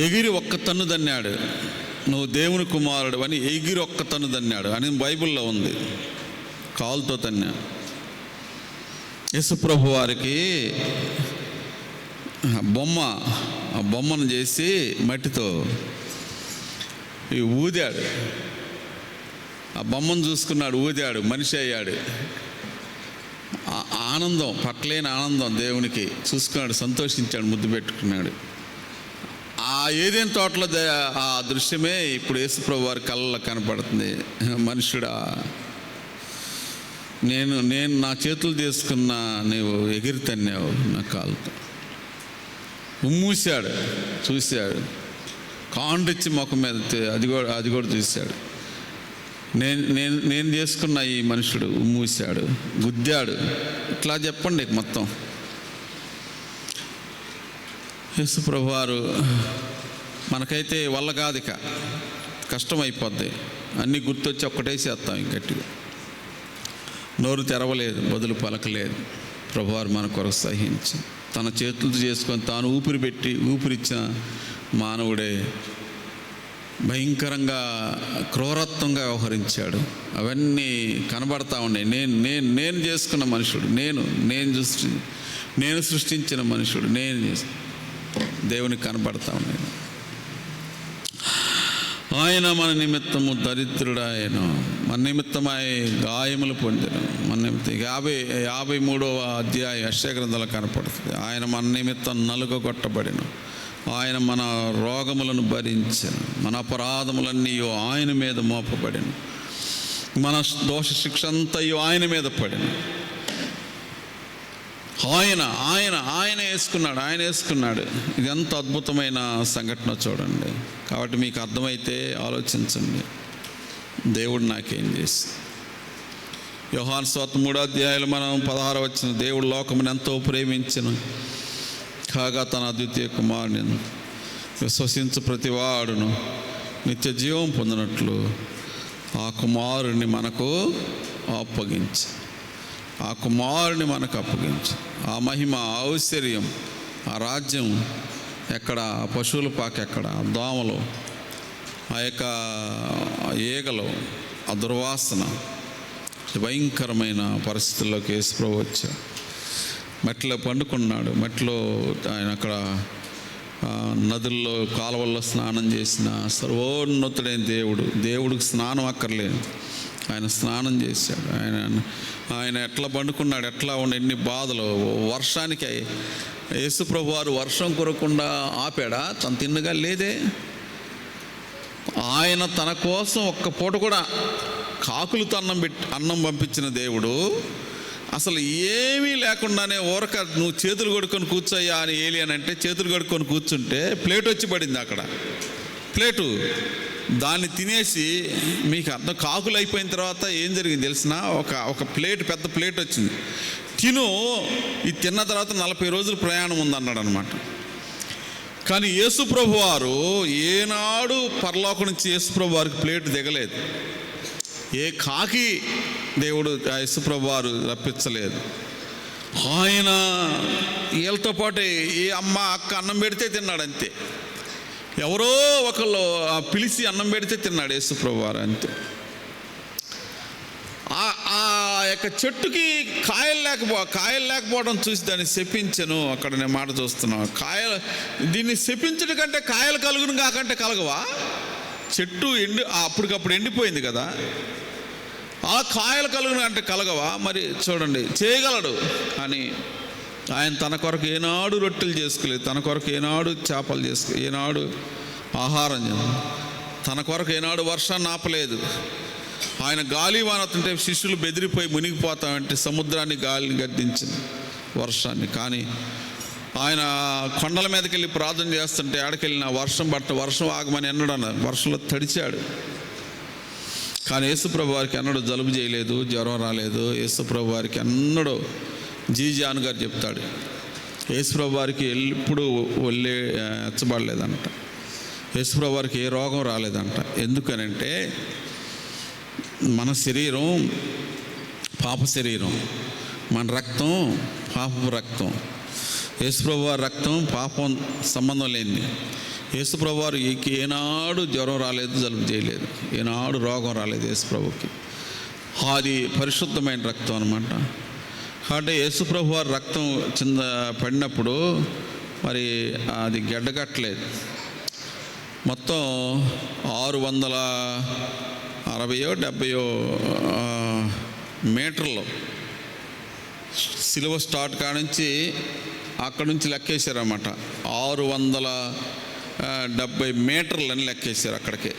ఎగిరి ఒక్క తన్ను దన్నాడు, నువ్వు దేవుని కుమారుడు అని ఎగిరి ఒక్క తన్ను దన్నాడు అని బైబిల్లో ఉంది. కాలుతో తన్నా. యేసుప్రభు వారికి ఆ బొమ్మను చేసి మట్టితో ఊదాడు, ఆ బొమ్మను చూసుకున్నాడు, ఊదాడు, మనిషి అయ్యాడు. ఆనందం, పట్టలేని ఆనందం దేవునికి. చూసుకున్నాడు, సంతోషించాడు, ముద్దు పెట్టుకున్నాడు. ఆ ఏదైనా తోటలో ఆ దృశ్యమే ఇప్పుడు యేసుప్రభు వారి కళ్ళలో కనపడుతుంది. మనుషుడా, నేను నా చేతులు తీసుకున్నా, నీవు ఎగిరి తన్నావు నా కాలుతో. ఉమ్మూసాడు, చూశాడు, కాండిచ్చి ముఖం మీద అది కూడా చూశాడు. నేను చేసుకున్న ఈ మనుషుడు ఉమ్మూసాడు, గుద్దాడు. ఇట్లా చెప్పండి మొత్తం. యేసుప్రభు వారు మనకైతే వల్ల కాదు, ఇక కష్టం అయిపోద్ది. అన్నీ గుర్తొచ్చి ఒక్కటేసేస్తాం గట్టిగా. నోరు తెరవలేదు, బదులు పలకలేదు. ప్రభువారు మన కొరకు సహించి తన చేతులతో చేసుకొని తాను ఊపిరిచ్చిన మానవుడే భయంకరంగా క్రూరత్వంగా వ్యవహరించాడు. అవన్నీ కనబడతా ఉన్నాయి. నేను చేసుకున్న మనుషుడు, నేను సృష్టించిన మనుషుడు, దేవునికి కనబడతా ఉన్నాయి. ఆయన మన నిమిత్తము దరిద్రుడాయను, మన నిమిత్తమై గాయములు పొందెను, మన నిమిత్తం 53వ అధ్యాయం యెషయా గ్రంథంలో కనపడుతుంది. ఆయన మన నిమిత్తం నలుగగొట్టబడెను, ఆయన మన రోగములను భరించెను, మన అపరాధములన్నీ ఆయన మీద మోపబడెను, మన దోష శిక్ష అంతయు ఆయన మీద పడెను. ఆయన వేసుకున్నాడు. ఇది ఎంత అద్భుతమైన సంఘటన చూడండి. కాబట్టి మీకు అర్థమైతే ఆలోచించండి, దేవుడు నాకేం చేసి. యోహాను సువార్త 3వ అధ్యాయంలో మనం 16 వచ్చిన, దేవుడు లోకమును ఎంతో ప్రేమించెను, కాగా తన అద్వితీయ కుమారుని విశ్వసించు ప్రతివాడును నిత్య జీవం పొందినట్లు ఆ కుమారుని మనకు అప్పగించి, ఆ మహిమ, ఆ ఐశ్వర్యం, ఆ రాజ్యం ఎక్కడ? ఆ పశువుల పాక ఎక్కడ? ఆ దోమలు, ఆ యొక్క ఈగలు, ఆ దుర్వాసన, భయంకరమైన పరిస్థితుల్లోకి యేసుప్రభు వచ్చాడు. మట్టిలో పండుకున్నాడు. మట్టిలో ఆయన అక్కడ నదుల్లో, కాలువల్లో స్నానం చేసిన సర్వోన్నతుడైన దేవుడికి స్నానం అక్కర్లేదు, ఆయన స్నానం చేశాడు. ఆయన ఎట్లా పండుకున్నాడు, ఎట్లా ఎన్ని బాధలు. వర్షానికి యేసుప్రభు వారు వర్షం కురకుండా ఆపాడా? తను తిన్నగా లేదే. ఆయన తన కోసం ఒక్క పూట కూడా కాకులతో అన్నం పంపించిన దేవుడు అసలు ఏమీ లేకుండానే ఊరక నువ్వు చేతులు కడుక్కొని కూర్చోయ్యా అని ఏలియనంటే చేతులు కడుక్కొని కూర్చుంటే ప్లేట్ వచ్చి పడింది అక్కడ. ప్లేటు దాన్ని తినేసి, మీకు అర్థం, కాకులు అయిపోయిన తర్వాత ఏం జరిగింది తెలిసిన? ఒక ప్లేట్, పెద్ద ప్లేట్ వచ్చింది, ఇది తిన్న తర్వాత 40 రోజులు ప్రయాణం ఉందన్నాడు అనమాట. కానీ యేసుప్రభు వారు ఏనాడు పరలోకం నుంచి యేసుప్రభు వారికి ప్లేట్ దిగలేదు. ఏ కాకి దేవుడు యేసుప్రభు వారు రప్పించలేదు. ఆయన వీళ్ళతో పాటు ఏ అమ్మ అక్క అన్నం పెడితే తిన్నాడు అంతే. ఎవరో ఒకళ్ళు పిలిచి అన్నం పెడితే తిన్నాడు యేసుప్రభు వారు అంతే. ఆ యొక్క చెట్టుకి కాయలు లేకపోవడం చూసి దాన్ని శపించను. అక్కడ నేను మాట చూస్తున్నాను. దీన్ని శపించడం కంటే కాయలు కలుగును కాకంటే కలగవా? చెట్టు అప్పటికప్పుడు ఎండిపోయింది కదా, అలా కాయలు కలుగును అంటే కలగవా? మరి చూడండి, చేయగలడు. అని ఆయన తన కొరకు ఏనాడు రొట్టెలు చేసుకోలేదు, తన కొరకు ఏనాడు చేపలు చేసుకోలేదు, ఏనాడు ఆహారం, తన కొరకు ఏనాడు వర్షాన్ని ఆపలేదు. ఆయన గాలి వానతుంటే శిష్యులు బెదిరిపోయి మునిగిపోతామంటే సముద్రాన్ని, గాలిని గద్దించింది, వర్షాన్ని. కానీ ఆయన కొండల మీదకి వెళ్ళి ప్రార్థన చేస్తుంటే ఆడకెళ్ళిన వర్షం ఆగమని ఎన్నడన్న వర్షంలో తడిచాడు. కానీ యేసుప్రభు వారికి ఎన్నడూ జలుబు చేయలేదు, జ్వరం రాలేదు. యేసుప్రభు వారికి ఎన్నడూ జాన్ గారు చెప్తాడు, యేసుప్రభు వారికి ఎప్పుడు ఒళ్ళే ఎచ్చబడలేదంట. యేసుప్రభు వారికి ఏ రోగం రాలేదంట. ఎందుకనంటే మన శరీరం పాప శరీరం, మన రక్తం పాపపు రక్తం. యేసుప్రభు వారి రక్తం పాపం సంబంధం లేనిది. యేసుప్రభు వారు ఏనాడు జ్వరం రాలేదు, జలుబు చేయలేదు, ఏనాడు రోగం రాలేదు యేసుప్రభుకి. అది పరిశుద్ధమైన రక్తం అన్నమాట. కాబట్టి యేసుప్రభు వారి రక్తం కింద పడినప్పుడు మరి అది గడ్డగట్టలేదు. మొత్తం 660-70 మీటర్లు సిలువ స్టార్ట్ కానుంచి అక్కడి నుంచి లెక్కేశారన్నమాట. 670 మీటర్లని లెక్కేశారు అక్కడికి,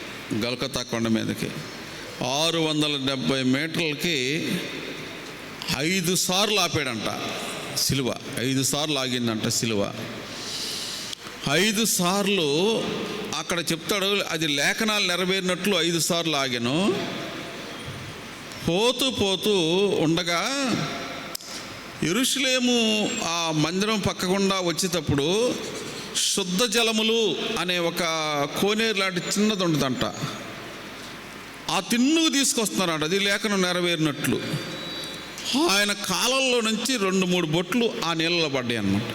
గల్గతా కొండ మీదకి. 670 మీటర్లకి 5 సార్లు ఆపాడంట సిలువ. 5 సార్లు ఆగిందంట సిలువ. 5 సార్లు అక్కడ చెప్తాడు, అది లేఖనాలు నెరవేరినట్లు 5 సార్లు ఆగాను. పోతూ ఉండగా యెరూషలేము ఆ మందిరం పక్కకుండా వచ్చేటప్పుడు శుద్ధ జలములు అనే ఒక కోనేరు లాంటి చిన్నది ఉంటుందంట. ఆ తిన్నుకు తీసుకొస్తున్నారంట, అది లేఖనం నెరవేరినట్లు. ఆయన కాలంలో నుంచి 2-3 బొట్లు ఆ నీళ్ళలో పడ్డాయి అన్నమాట.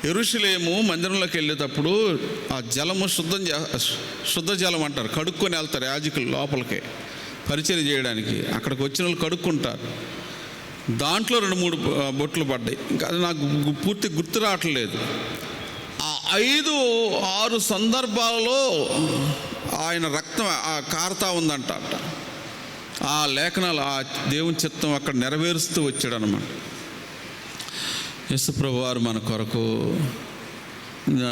యెరూషలేము మందిరంలోకి వెళ్ళేటప్పుడు ఆ జలము శుద్ధ జలం అంటారు, కడుక్కొని వెళ్తారు యాజకులు లోపలికి పరిచర్య చేయడానికి. అక్కడికి వచ్చిన వాళ్ళు కడుక్కుంటారు. దాంట్లో 2-3 బొట్లు పడ్డాయి. ఇంకా అది నాకు పూర్తి గుర్తు రావట్లేదు. ఆ 5-6 సందర్భాలలో ఆయన రక్తం కారుతా ఉందంట. ఆ లేఖనాలు ఆ దేవుని చిత్తం అక్కడ నెరవేరుస్తూ వచ్చాడు అన్నమాట. యేసుప్రభు వారు మన కొరకు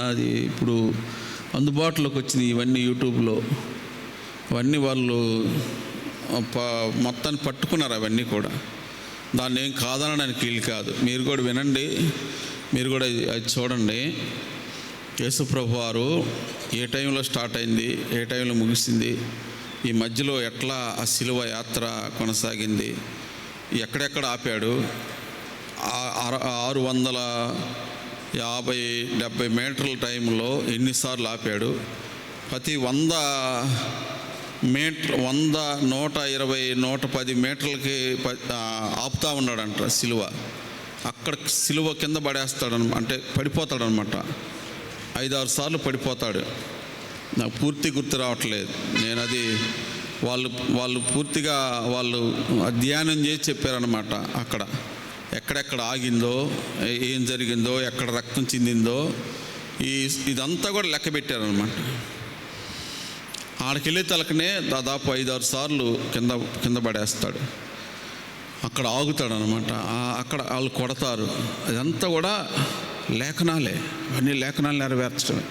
అది ఇప్పుడు అందుబాటులోకి వచ్చినాయి ఇవన్నీ, యూట్యూబ్లో అవన్నీ వాళ్ళు మొత్తాన్ని పట్టుకున్నారు. అవన్నీ కూడా దాన్ని ఏం కాదనడానికి వీలు కాదు. మీరు కూడా వినండి, మీరు కూడా అది చూడండి. యేసుప్రభు వారు ఏ టైంలో స్టార్ట్ అయింది, ఏ టైంలో ముగిసింది, ఈ మధ్యలో ఎట్లా ఆ శిలువ యాత్ర కొనసాగింది, ఎక్కడెక్కడ ఆపాడు, 650-70 మీటర్ల టైంలో ఎన్నిసార్లు ఆపాడు, ప్రతి 100 మీటర్ 100, 120, 110 మీటర్లకి ఆపుతా ఉన్నాడంట సిలువ. అక్కడ సిలువ కింద పడేస్తాడు, అంటే పడిపోతాడనమాట. 5-6 సార్లు పడిపోతాడు. నాకు పూర్తి గుర్తు రావట్లేదు. నేను అది వాళ్ళు పూర్తిగా వాళ్ళు ధ్యానం చేసి చెప్పారనమాట. అక్కడ ఎక్కడెక్కడ ఆగిందో, ఏం జరిగిందో, ఎక్కడ రక్తం చిందిందో ఇదంతా కూడా లెక్క పెట్టారనమాట. ఆడికెళ్ళే తలకనే దాదాపు 5-6 సార్లు కింద పడేస్తాడు. అక్కడ ఆగుతాడు అనమాట. అక్కడ వాళ్ళు కొడతారు. అదంతా కూడా లేఖనాలే. అవన్నీ లేఖనాలు నెరవేర్చడమే.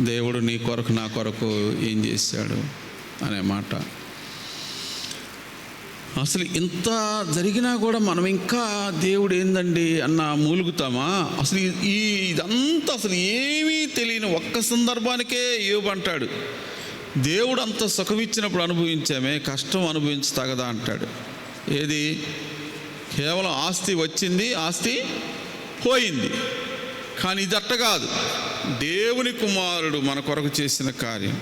దేవుడు నీ కొరకు నా కొరకు ఏం చేశాడు అనే మాట. అసలు ఇంత జరిగినా కూడా మనం ఇంకా దేవుడు ఏందండి అన్న మూలుగుతామా? అసలు ఇదంతా అసలు ఏమీ తెలియని ఒక్క సందర్భానికే యోబు అంటాడు, దేవుడు అంత సుఖమిచ్చినప్పుడు అనుభవించామే, కష్టం అనుభవించతగదా అంటాడు. ఏది కేవలం ఆస్తి వచ్చింది, ఆస్తి పోయింది. కానీ ఇదట్ట కాదు. దేవుని కుమారుడు మన కొరకు చేసిన కార్యం,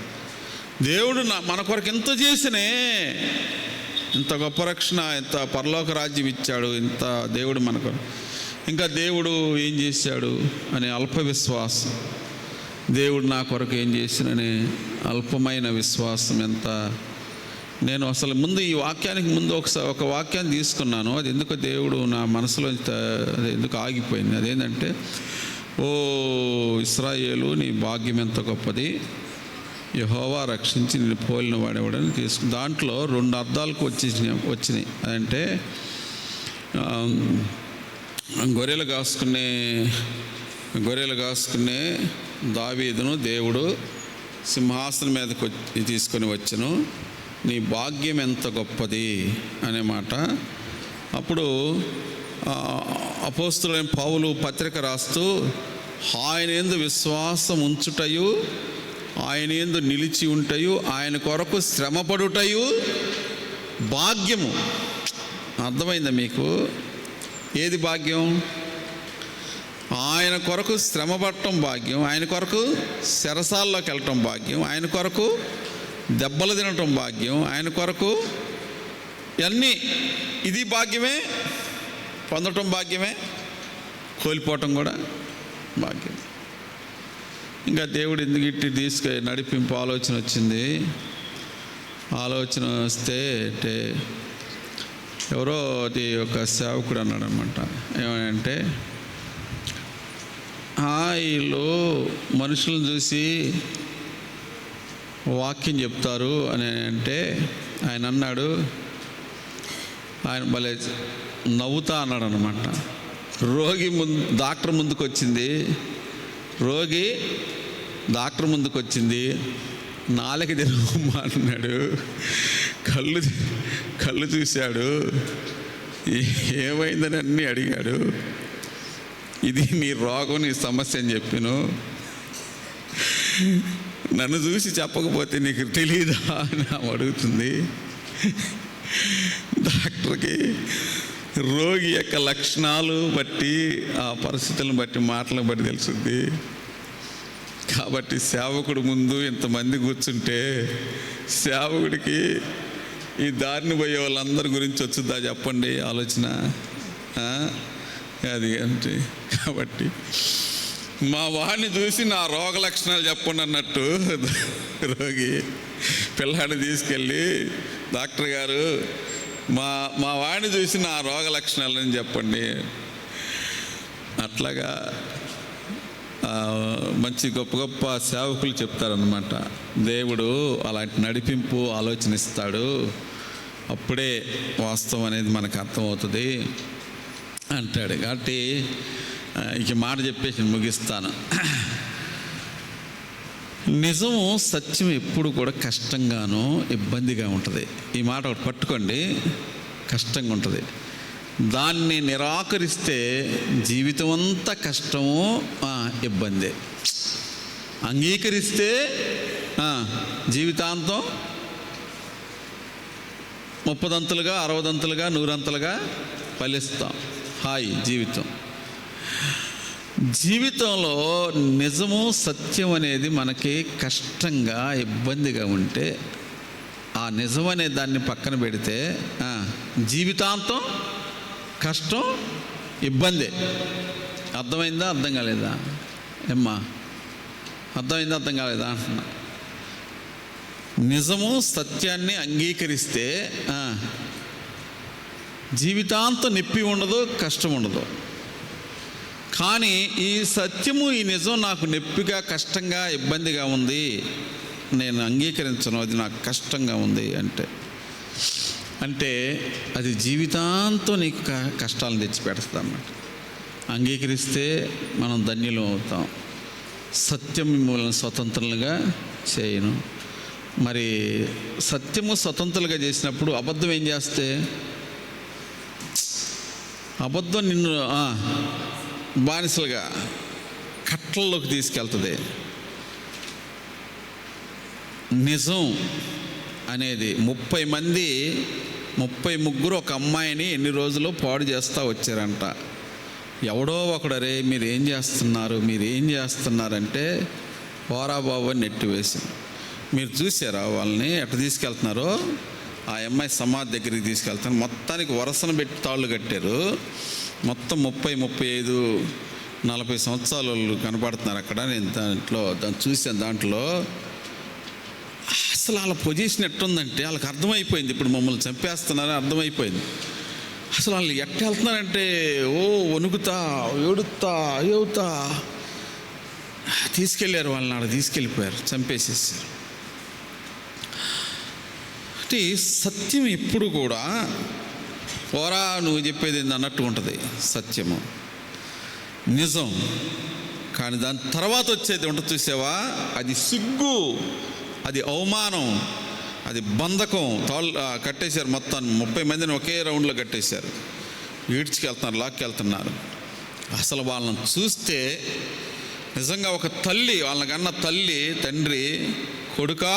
దేవుడు మన కొరకు ఎంత చేసినే, ఇంత గొప్ప రక్షణ, ఇంత పరలోక రాజ్యం ఇచ్చాడు, ఇంత దేవుడు మనకు. ఇంకా దేవుడు ఏం చేశాడు అనే అల్ప విశ్వాసం, దేవుడు నా కొరకు ఏం చేసిననే అల్పమైన విశ్వాసం ఎంత. నేను అసలు ముందు ఈ వాక్యానికి ముందు ఒక వాక్యాన్ని తీసుకున్నాను. అది ఎందుకు దేవుడు నా మనసులో అది ఎందుకు ఆగిపోయింది. అదేంటంటే, ఓ ఇశ్రాయేలు నీ భాగ్యం ఎంత గొప్పది, యెహోవా రక్షించి నేను పోలిన వాడేవాడని తీసుకుని దాంట్లో 2 అర్థాలకు వచ్చినాయి. అదంటే గొర్రెలు కాసుకునే దావీదును దేవుడు సింహాసనం మీదకి తీసుకొని వచ్చును, నీ భాగ్యం ఎంత గొప్పది అనే మాట. అప్పుడు అపోస్తులైన పౌలు పత్రిక రాస్తూ ఆయన యందు విశ్వాసం ఉంచుటయు, ఆయన యందు నిలిచి ఉంటయు, ఆయన కొరకు శ్రమపడుటయు భాగ్యము. అర్థమైందా మీకు? ఏది భాగ్యం? ఆయన కొరకు శ్రమపడటం భాగ్యం, ఆయన కొరకు చెరసాల్లోకి వెళ్ళటం భాగ్యం, ఆయన కొరకు దెబ్బలు తినటం భాగ్యం, ఆయన కొరకు అన్నీ. ఇది భాగ్యమే, పొందటం భాగ్యమే, కోల్పోవటం కూడా భాగ్యం. ఇంకా దేవుడు ఎందుకు ఇట్టి నడిపింపు ఆలోచన వచ్చింది. ఆలోచన వస్తే అంటే ఎవరో అది ఒక సేవకుడు అన్నాడు అనమాట. ఏమంటే వీళ్ళు మనుషులను చూసి వాక్యం చెప్తారు అని అంటే ఆయన అన్నాడు, ఆయన భలే నవ్వుతా అన్నాడు అనమాట. రోగి డాక్టర్ ముందుకు వచ్చింది, రోగి డాక్టర్ ముందుకు వచ్చింది, నాలుక తిరగమ్మా అన్నాడు, కళ్ళు చూశాడు, ఏమైందని అన్నీ అడిగాడు. ఇది నీ రోగం, నీ సమస్య అని చెప్పాను. నన్ను చూసి చెప్పకపోతే నీకు తెలియదా అని అడుగుతుంది. డాక్టర్కి రోగి యొక్క లక్షణాలు బట్టి, ఆ పరిస్థితులను బట్టి, మాటలను బట్టి తెలుస్తుంది. కాబట్టి సేవకుడు ముందు ఇంతమంది కూర్చుంటే సేవకుడికి ఈ దారిని పోయే వాళ్ళందరి గురించి వచ్చుద్దా చెప్పండి ఆలోచన? అది అంటే కాబట్టి మా వాడిని చూసి నా రోగ లక్షణాలు చెప్పండి అన్నట్టు రోగి పిల్లాడిని తీసుకెళ్ళి, డాక్టర్ గారు మా వాడిని చూసి నా రోగ లక్షణాలని చెప్పండి. అట్లాగా మంచి గొప్ప గొప్ప సేవకులు చెప్తారనమాట. దేవుడు అలాంటి నడిపింపు ఆలోచనిస్తాడు. అప్పుడే వాస్తవం అనేది మనకు అర్థమవుతుంది అంటాడు. కాబట్టి ఇక మాట చెప్పేసి ముగిస్తాను. నిజము, సత్యం ఎప్పుడు కూడా కష్టంగానూ ఇబ్బందిగా ఉంటుంది. ఈ మాట ఒకటి పట్టుకోండి, కష్టంగా ఉంటుంది. దాన్ని నిరాకరిస్తే జీవితం అంతా కష్టము, ఇబ్బందే. అంగీకరిస్తే జీవితాంతం 30దంతులుగా 60దంతులుగా 100అంతలుగా ఫలిస్తాం. హాయ్ జీవితం. జీవితంలో నిజము, సత్యం అనేది మనకి కష్టంగా ఇబ్బందిగా ఉంటే ఆ నిజం అనే దాన్ని పక్కన పెడితే జీవితాంతం కష్టం, ఇబ్బందే. అర్థమైందా? అర్థం కాలేదా? ఏమ్మా అర్థమైందా? అర్థం కాలేదా అంటున్నా. నిజము, సత్యాన్ని అంగీకరిస్తే జీవితాంతం నొప్పి ఉండదు, కష్టం ఉండదు. కానీ ఈ సత్యము, ఈ నిజం నాకు నొప్పిగా, కష్టంగా, ఇబ్బందిగా ఉంది, నేను అంగీకరించను, అది నాకు కష్టంగా ఉంది అంటే అది జీవితాంతం నీకు కష్టాలను తెచ్చిపెడుతుంది అన్నమాట. అంగీకరిస్తే మనం ధన్యులం అవుతాం. సత్యం మిమ్మల్ని స్వతంత్రులుగా చేయను. మరి సత్యము స్వతంత్రులుగా చేసినప్పుడు అబద్ధం ఏం చేస్తే? అబద్ధం నిన్ను బానిసలుగా కట్టల్లోకి తీసుకెళ్తుంది. నిజం అనేది 30 ఒక అమ్మాయిని ఎన్ని రోజులు పాడు చేస్తూ వచ్చారంట. ఎవడో ఒకడరే మీరు ఏం చేస్తున్నారంటే పోరా బాబు అని నెట్టి వేసింది. మీరు చూసారా వాళ్ళని ఎట్లా తీసుకెళ్తున్నారో? ఆ అమ్మాయి సమాధి దగ్గరికి తీసుకెళ్తాను. మొత్తానికి వరసను పెట్టి తాళ్ళు కట్టారు. మొత్తం 30, 35, 40 సంవత్సరాల వాళ్ళు కనపడుతున్నారు అక్కడ. నేను దాన్ని చూశాను. దాంట్లో అసలు వాళ్ళ పొజిషన్ ఎట్టుందంటే వాళ్ళకి అర్థమైపోయింది, ఇప్పుడు మమ్మల్ని చంపేస్తున్నారని అర్థమైపోయింది. అసలు వాళ్ళు ఎట్ట వెళ్తున్నారంటే వణుకుతా, ఏడుతా, అయ్యవుతా తీసుకెళ్ళారు. వాళ్ళని ఆడ తీసుకెళ్ళిపోయారు, చంపేసేసారు. అంటే సత్యం ఎప్పుడు కూడా పోరా నువ్వు చెప్పేది అన్నట్టు ఉంటుంది సత్యము, నిజం. కానీ దాని తర్వాత వచ్చేది ఉంటుంది చూసావా, అది సిగ్గు, అది అవమానం, అది బంధకం. కట్టేశారు మొత్తం 30 మందిని ఒకే రౌండ్లో కట్టేశారు. ఈడ్చుకెళ్తున్నారు, లాక్కెళ్తున్నారు. అసలు వాళ్ళని చూస్తే నిజంగా ఒక తల్లి, వాళ్ళని కన్న తల్లి, తండ్రి, కొడుకా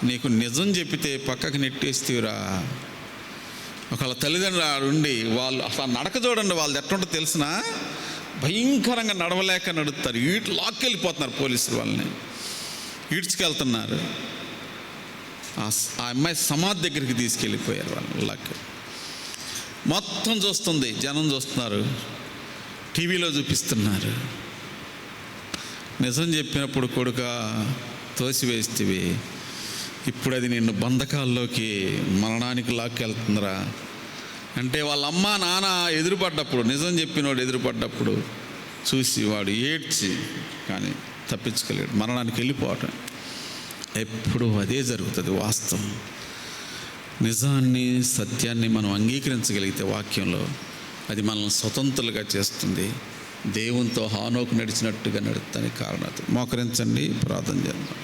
నీకు నిజం చెప్పితే పక్కకి నెట్టేస్తీరా. ఒకళ్ళ తల్లిదండ్రులు ఆడుండి వాళ్ళు అసలు నడక చూడండి, వాళ్ళది ఎట్టుంటో తెలిసిన భయంకరంగా నడవలేక నడుస్తారు. లాక్కెళ్ళిపోతున్నారు పోలీసులు, వాళ్ళని ఈడ్చుకెళ్తున్నారు. ఆ అమ్మాయి సమాధి దగ్గరికి తీసుకెళ్ళిపోయారు వాళ్ళు. లాక్కి మొత్తం చూస్తుంది, జనం చూస్తున్నారు, టీవీలో చూపిస్తున్నారు. నిజం చెప్పినప్పుడు కొడుక తోసివేస్తేవి, ఇప్పుడు అది నిన్ను బంధకాల్లోకి మరణానికి లాక్కెళ్తుందిరా అంటే వాళ్ళ అమ్మ నాన్న ఎదురుపడ్డప్పుడు, నిజం చెప్పినోడు ఎదురుపడ్డప్పుడు చూసి వాడు ఏడ్చి కానీ తప్పించుకోలేడు, మరణానికి వెళ్ళిపోవటం. ఎప్పుడు అదే జరుగుతుంది. వాస్తవం, నిజాన్ని, సత్యాన్ని మనం అంగీకరించగలిగితే వాక్యంలో అది మనల్ని స్వతంత్రులుగా చేస్తుంది. దేవునితో హానోకు నడిచినట్టుగా నడుస్తానికి కారణం. మోకరించండి, ప్రార్థన చేద్దాం.